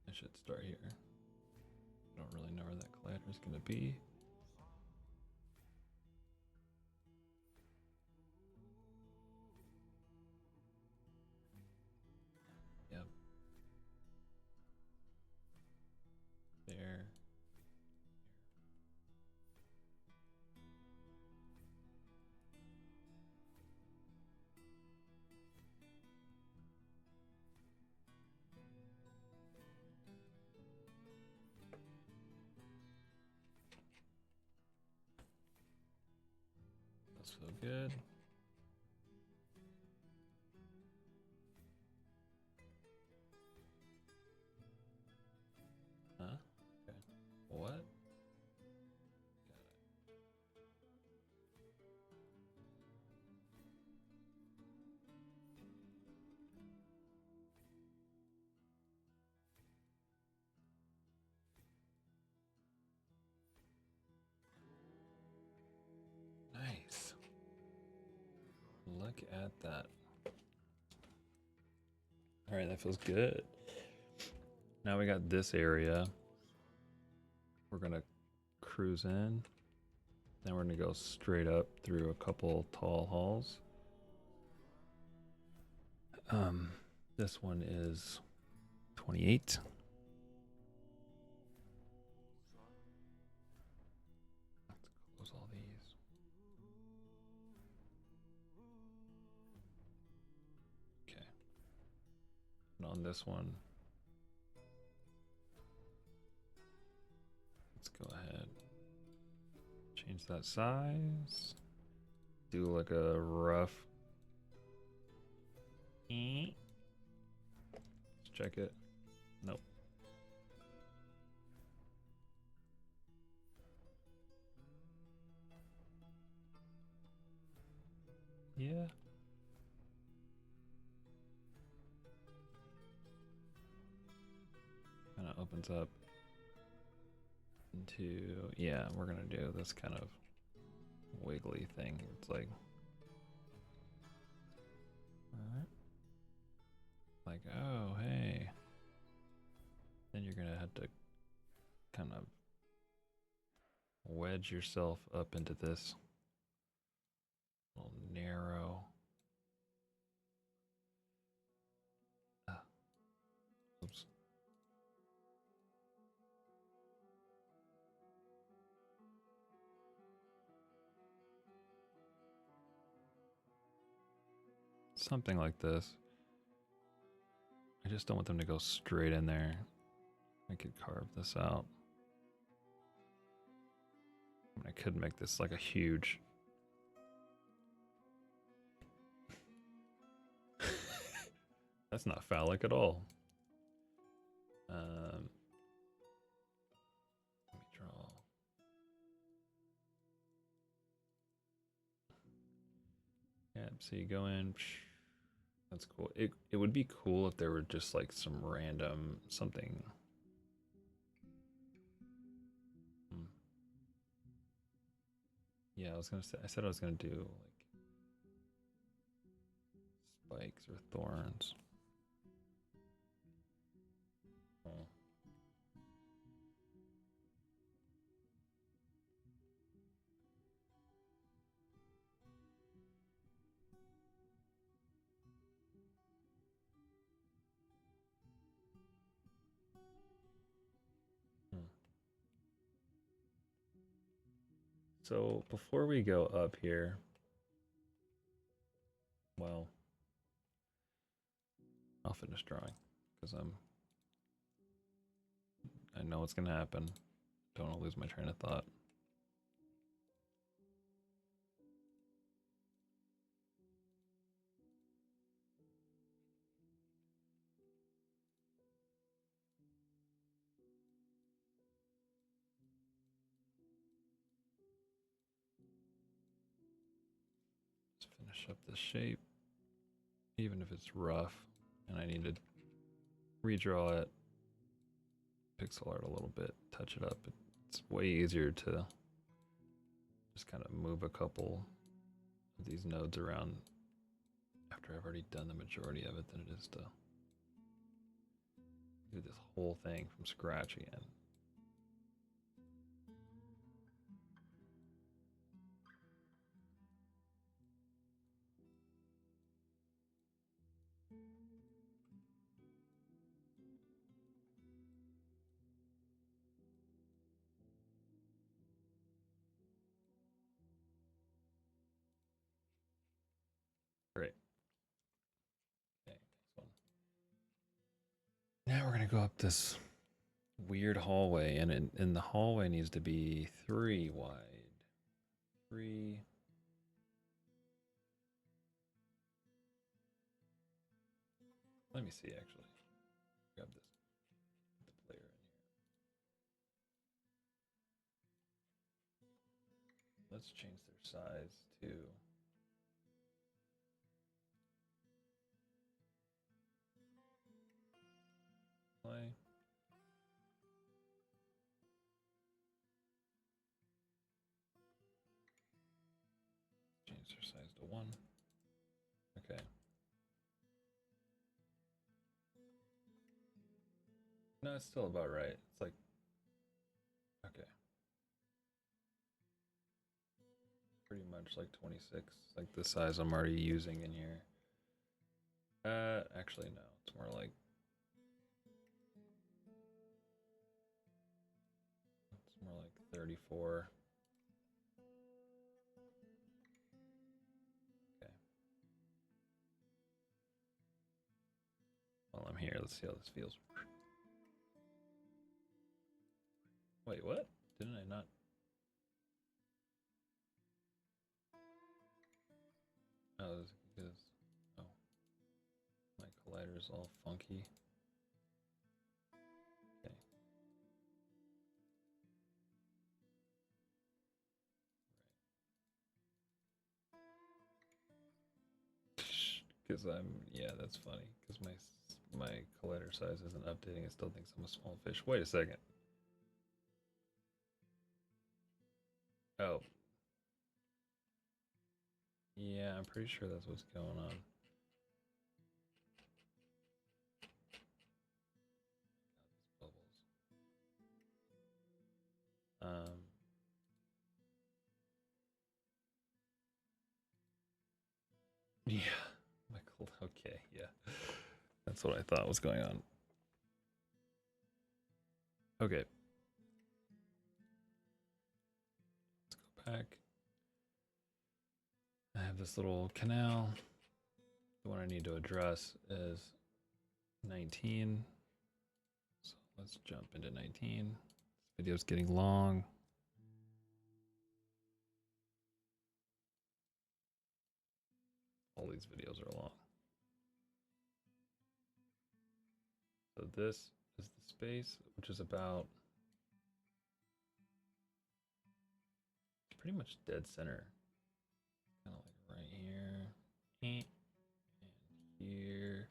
I should start here. I don't really know where that collider is going to be. Yep. There. That's so good. Huh? Okay. What? Look at that. All right, that feels good. Now we got this area. We're gonna cruise in. Then we're gonna go straight up through a couple tall halls. This one is 28. Let's close all these. Okay. And on this one, let's go ahead. Change that size. Do like a rough. Let's check it. Nope. Yeah. Kind of opens up into, yeah, we're gonna do this kind of wiggly thing. It's like, alright. Like, oh, hey. Then you're gonna have to kind of wedge yourself up into this little narrow. Oops. Something like this. I just don't want them to go straight in there. I could carve this out. I mean, I could make this like a huge. That's not phallic at all. Let me draw. Yeah, so you go in. That's cool. It would be cool if there were just like some random something. Yeah, I said I was gonna do like spikes or thorns. Oh. So before we go up here, well, I'll finish drawing because I know what's gonna happen. Don't want to lose my train of thought. Let's finish up this shape, even if it's rough, and I need to redraw it, pixel art a little bit, touch it up. It's way easier to just kind of move a couple of these nodes around after I've already done the majority of it than it is to do this whole thing from scratch again. Great. Okay, next one. Now we're gonna go up this weird hallway, and the hallway needs to be 3 wide. 3. Let me see actually. Grab this. Put the player in here. Let's change their size too. Play. Change their size to 1. Okay. No, it's still about right. It's like, okay. Pretty much like 26, like the size I'm already using in here. Actually no, it's more like 34. Okay. While I'm here, let's see how this feels. Wait, what? Didn't I not? Oh, it's because oh, my collider's all funky. Okay. Because yeah, that's funny. Because my collider size isn't updating. It still thinks I'm a small fish. Wait a second. Oh, yeah, I'm pretty sure that's what's going on. Bubbles. Yeah, Michael. Okay, yeah, that's what I thought was going on. Okay, let's go back. I have this little canal. The one I need to address is 19. So let's jump into 19. This video's getting long. All these videos are long. So this is the space, which is about pretty much dead center. Kind of like right here. And here.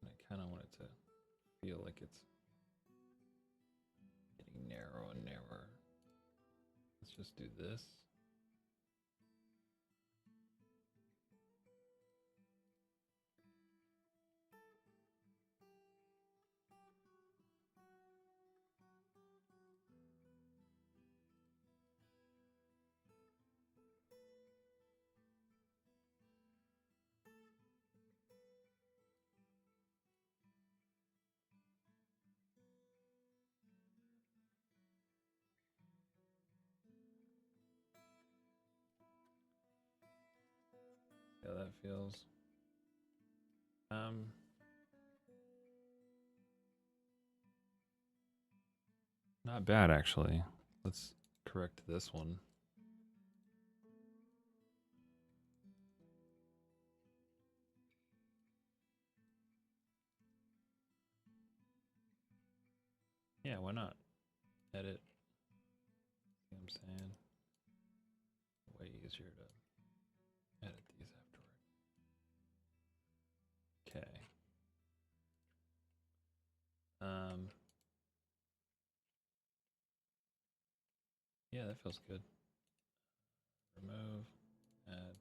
And I kind of want it to feel like it's getting narrower and narrower. Let's just do this. Yeah, that feels. Not bad actually. Let's correct this one. Yeah, why not? Edit. See what I'm saying? Way easier to edit these afterward. Okay. Yeah, that feels good. Remove, add.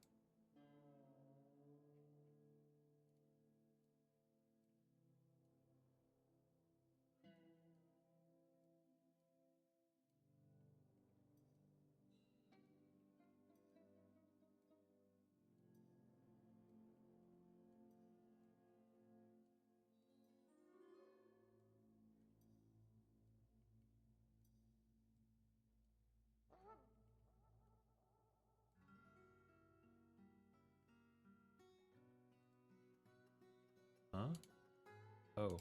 Huh? Oh.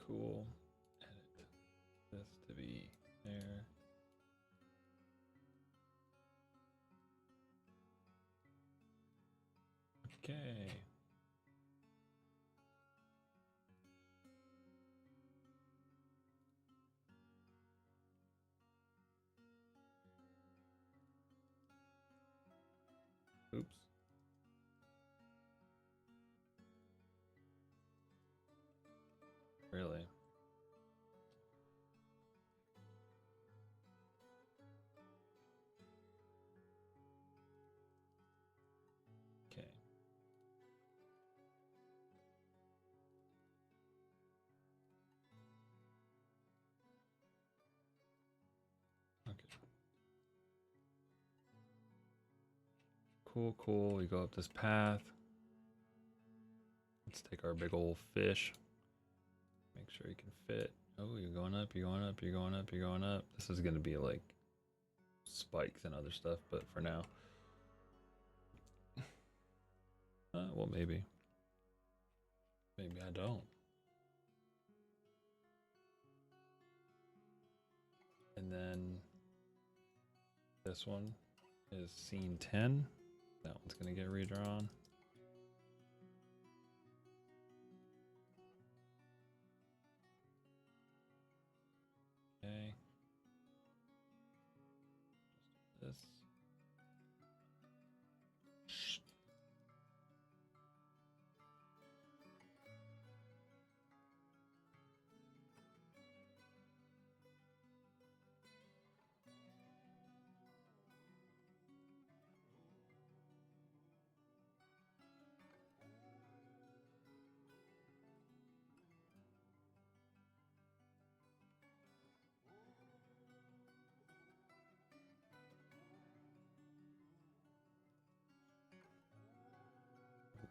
Cool. Edit this to be there. Okay. Oops. Really? Okay. Okay. Cool, cool. We go up this path. Let's take our big old fish. Make sure you can fit. Oh, you're going up, you're going up, you're going up, you're going up. This is going to be like spikes and other stuff, but for now. Well, maybe. Maybe I don't. And then this one is scene 10. That one's going to get redrawn. Okay. This.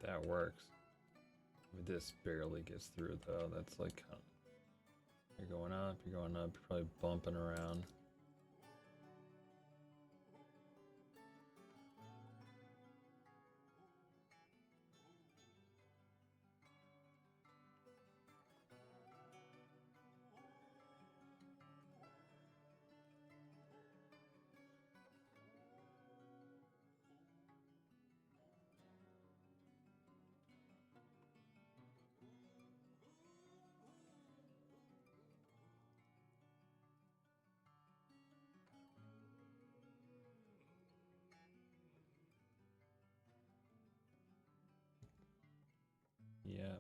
That works. This barely gets through though. That's like you're going up, you're going up, you're probably bumping around. Yeah.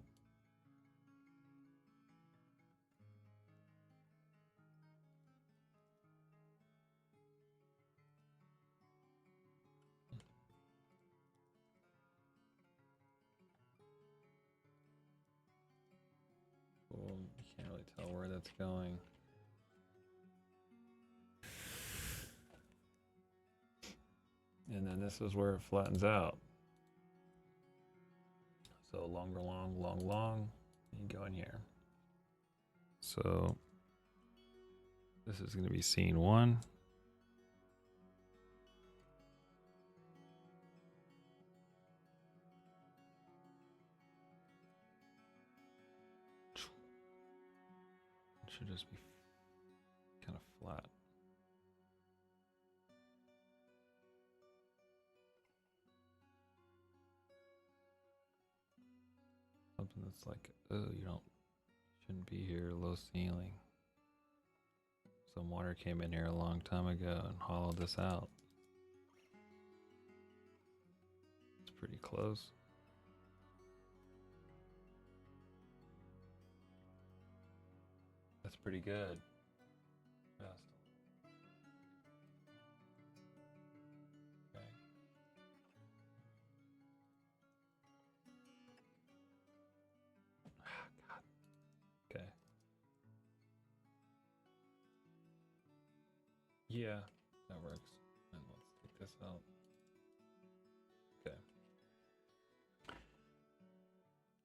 Cool. You can't really tell where that's going. And then this is where it flattens out. So longer, long, long, long. You go in here. So this is going to be scene 1. It should just be kind of flat. Something that's like, oh, shouldn't be here, low ceiling. Some water came in here a long time ago and hollowed this out. It's pretty close. That's pretty good. Fast. Okay. God. Okay. Yeah, that works. And let's take this out. Okay.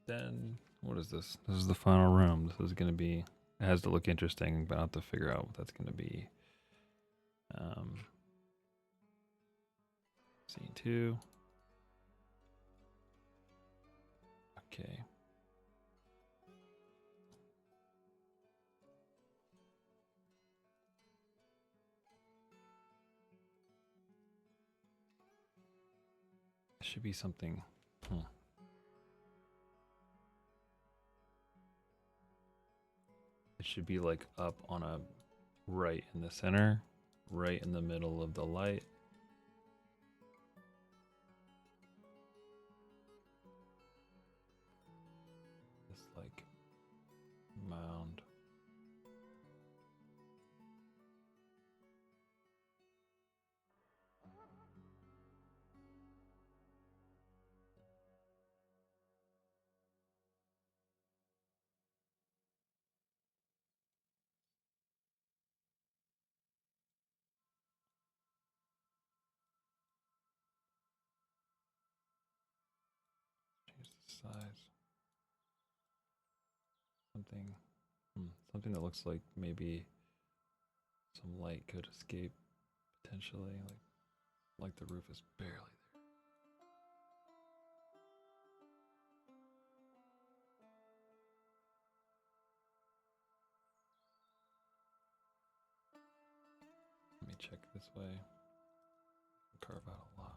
Then, what is this? This is the final room. This is going to be, it has to look interesting, but I'll have to figure out what that's going to be. Scene 2. Okay. Should be something Hmm. It should be like up on a right in the center, right in the middle of the light. This like mound. Change the size. Something, something that looks like maybe some light could escape potentially, like the roof is barely there. Let me check this way. Carve out a lot more.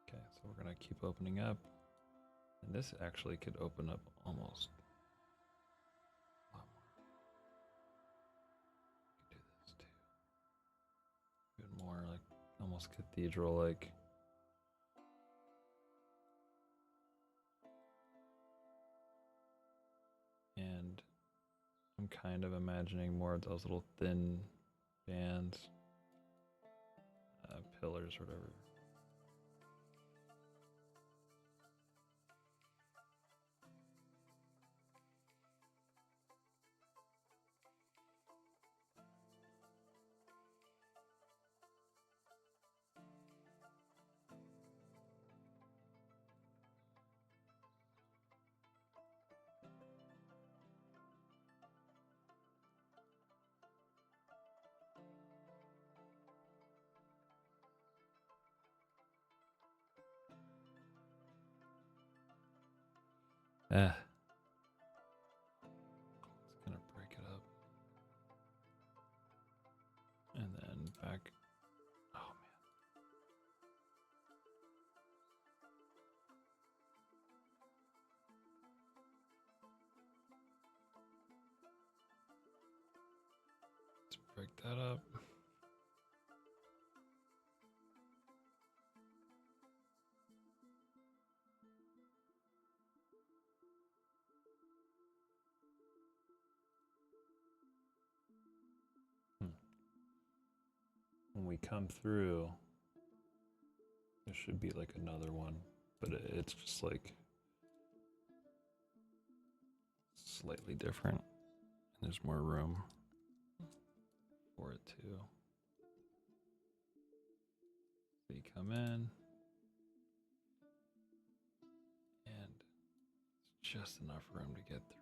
Okay, so we're gonna keep opening up, and this actually could open up almost a lot more. We could do this too. Even more like almost cathedral-like. And I'm kind of imagining more of those little thin bands, pillars, or whatever. It's gonna break it up. And then back. Oh man. Let's break that up. When we come through, there should be like another one, but it's just like slightly different. And there's more room for it too. So you come in, and it's just enough room to get through it.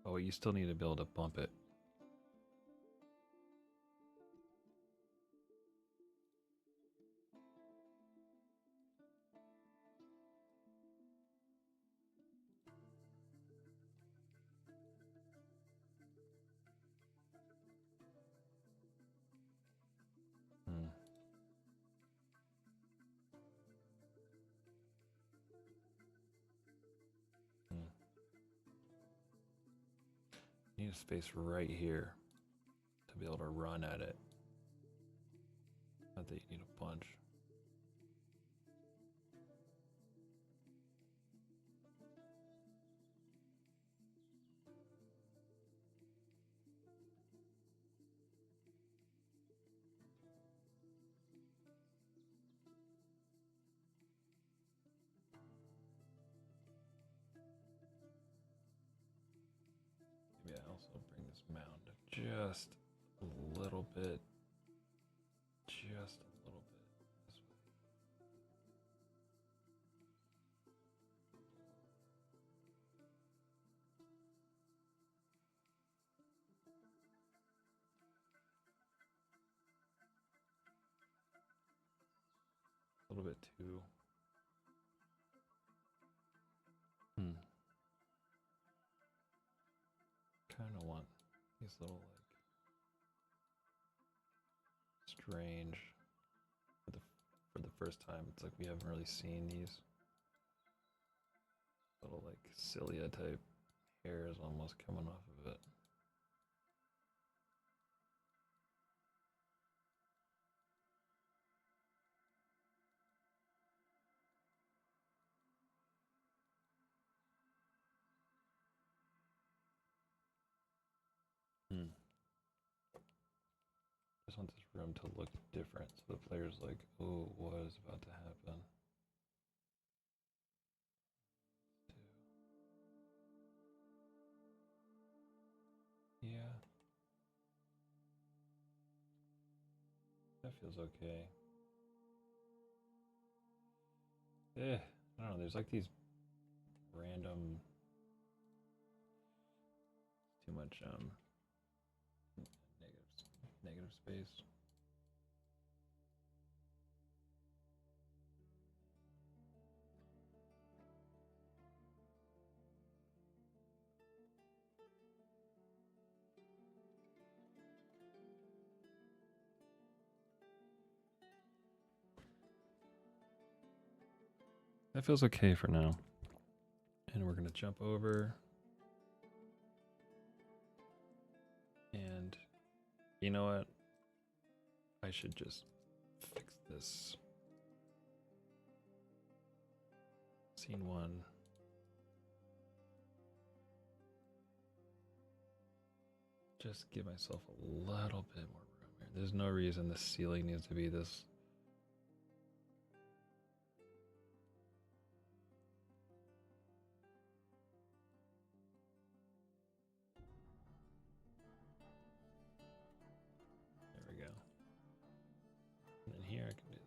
Oh, you still need to be able to bump it. Hmm. Hmm. You need a space right here to be able to run at it. Not that you need a bunch. Maybe I also bring this mound just a little bit. Just a little bit this way. A little bit too. Kind of want These little like strange for the first time. It's like we haven't really seen these little like cilia type hairs almost coming off of it. Just want this room to look different so the player's like, oh, what is about to happen? Yeah. That feels okay. I don't know, there's like these random too much negative space. That feels okay for now. And we're gonna jump over. And you know what? I should just fix this. Scene 1. Just give myself a little bit more room here. There's no reason the ceiling needs to be this. There we go. And then here I can do this.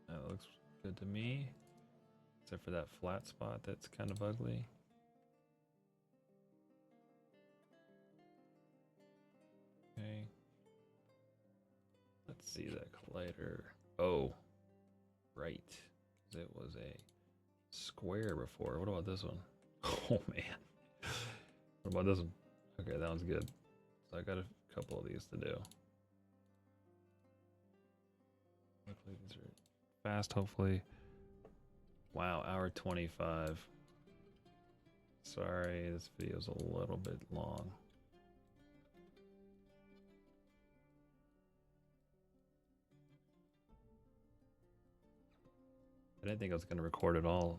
That looks good to me. Except for that flat spot that's kind of ugly. Okay. Let's see that collider. Oh, right. It was a square before. What about this one? Oh, man. What about this one? Okay, that one's good. So I got a couple of these to do. Luckily, these are fast, hopefully. Wow, hour 25. Sorry, this video's a little bit long. I didn't think I was going to record it all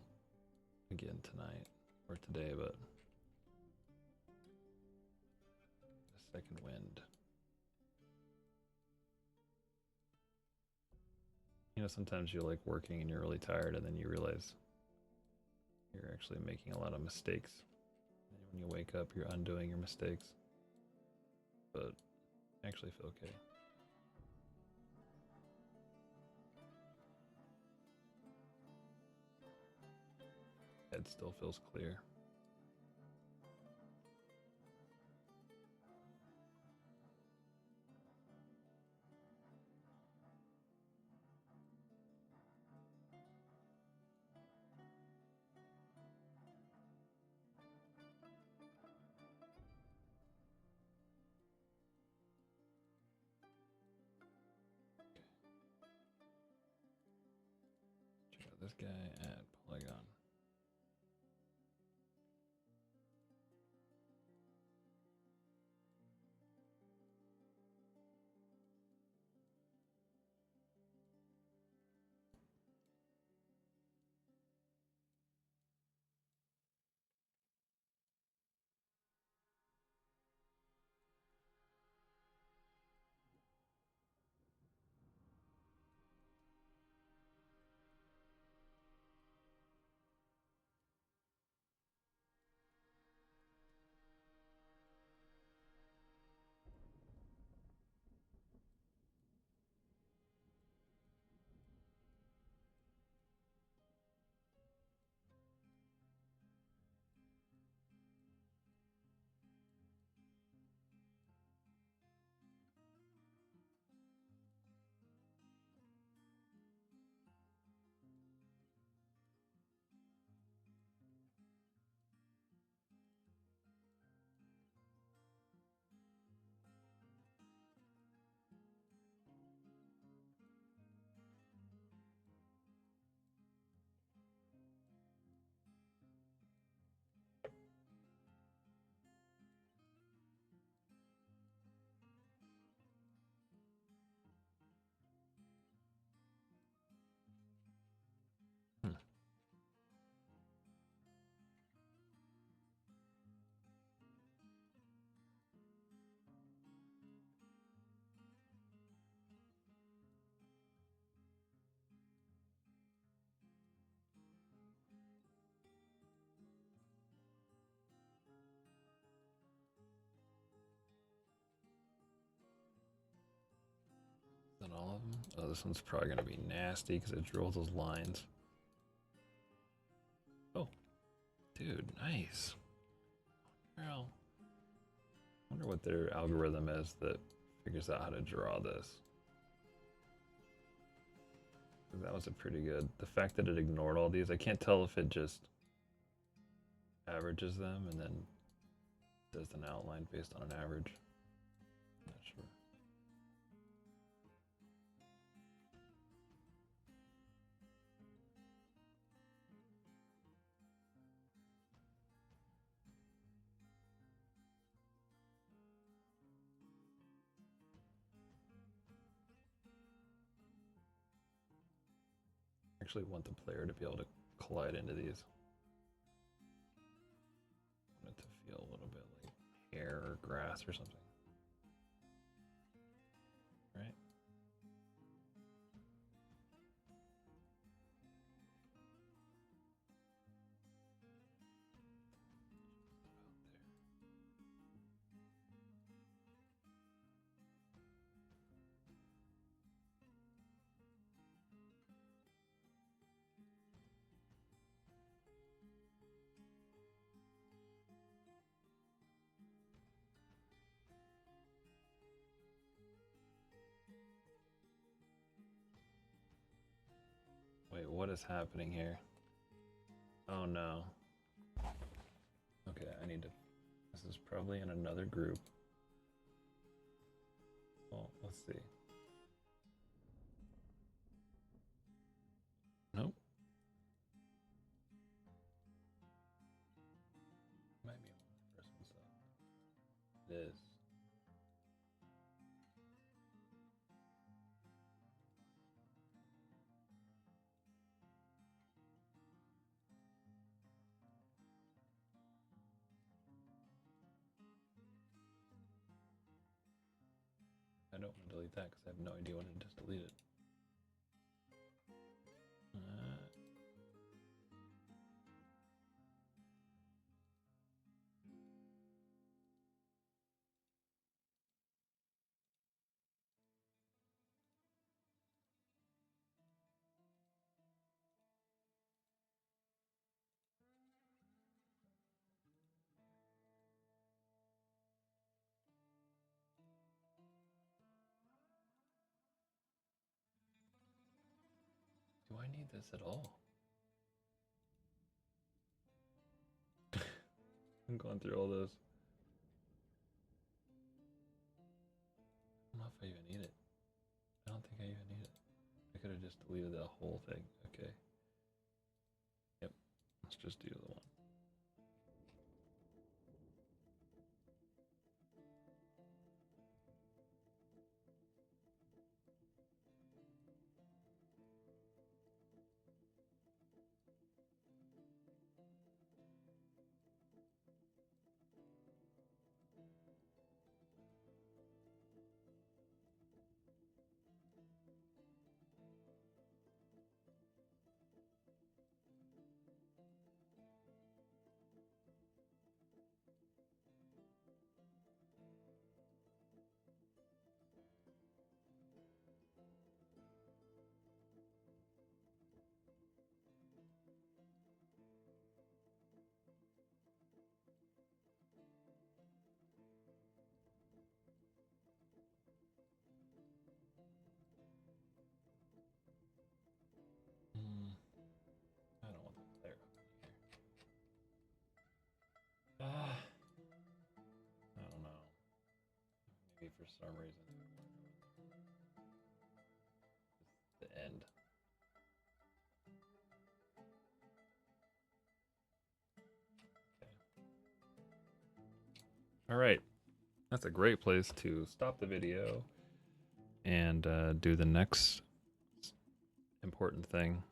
again tonight or today, but a second wind. You know, sometimes you're like working and you're really tired and then you realize you're actually making a lot of mistakes. And when you wake up, you're undoing your mistakes. But I actually feel okay. Head still feels clear. Check out this guy at Polygon. Oh, this one's probably gonna be nasty because it drew all those lines. Oh, dude, nice. Well, I wonder what their algorithm is that figures out how to draw this. That was a pretty good. The fact that it ignored all these, I can't tell if it just averages them and then does an outline based on an average. Not sure. I actually want the player to be able to collide into these. I want it to feel a little bit like hair or grass or something. Right? Wait, what is happening here? Oh no. Okay, I need to. This is probably in another group. Well, let's see. Nope. Might be one of the first ones though. It is. I don't want to delete that because I have no idea when to just delete it. Do I need this at all? I'm going through all this. I don't know if I even need it. I don't think I even need it. I could have just deleted the whole thing. Okay. Yep. Let's just do the one. I don't want the player up in here. I don't know. Maybe for some reason. It's the end. Okay. All right. That's a great place to stop the video and do the next important thing.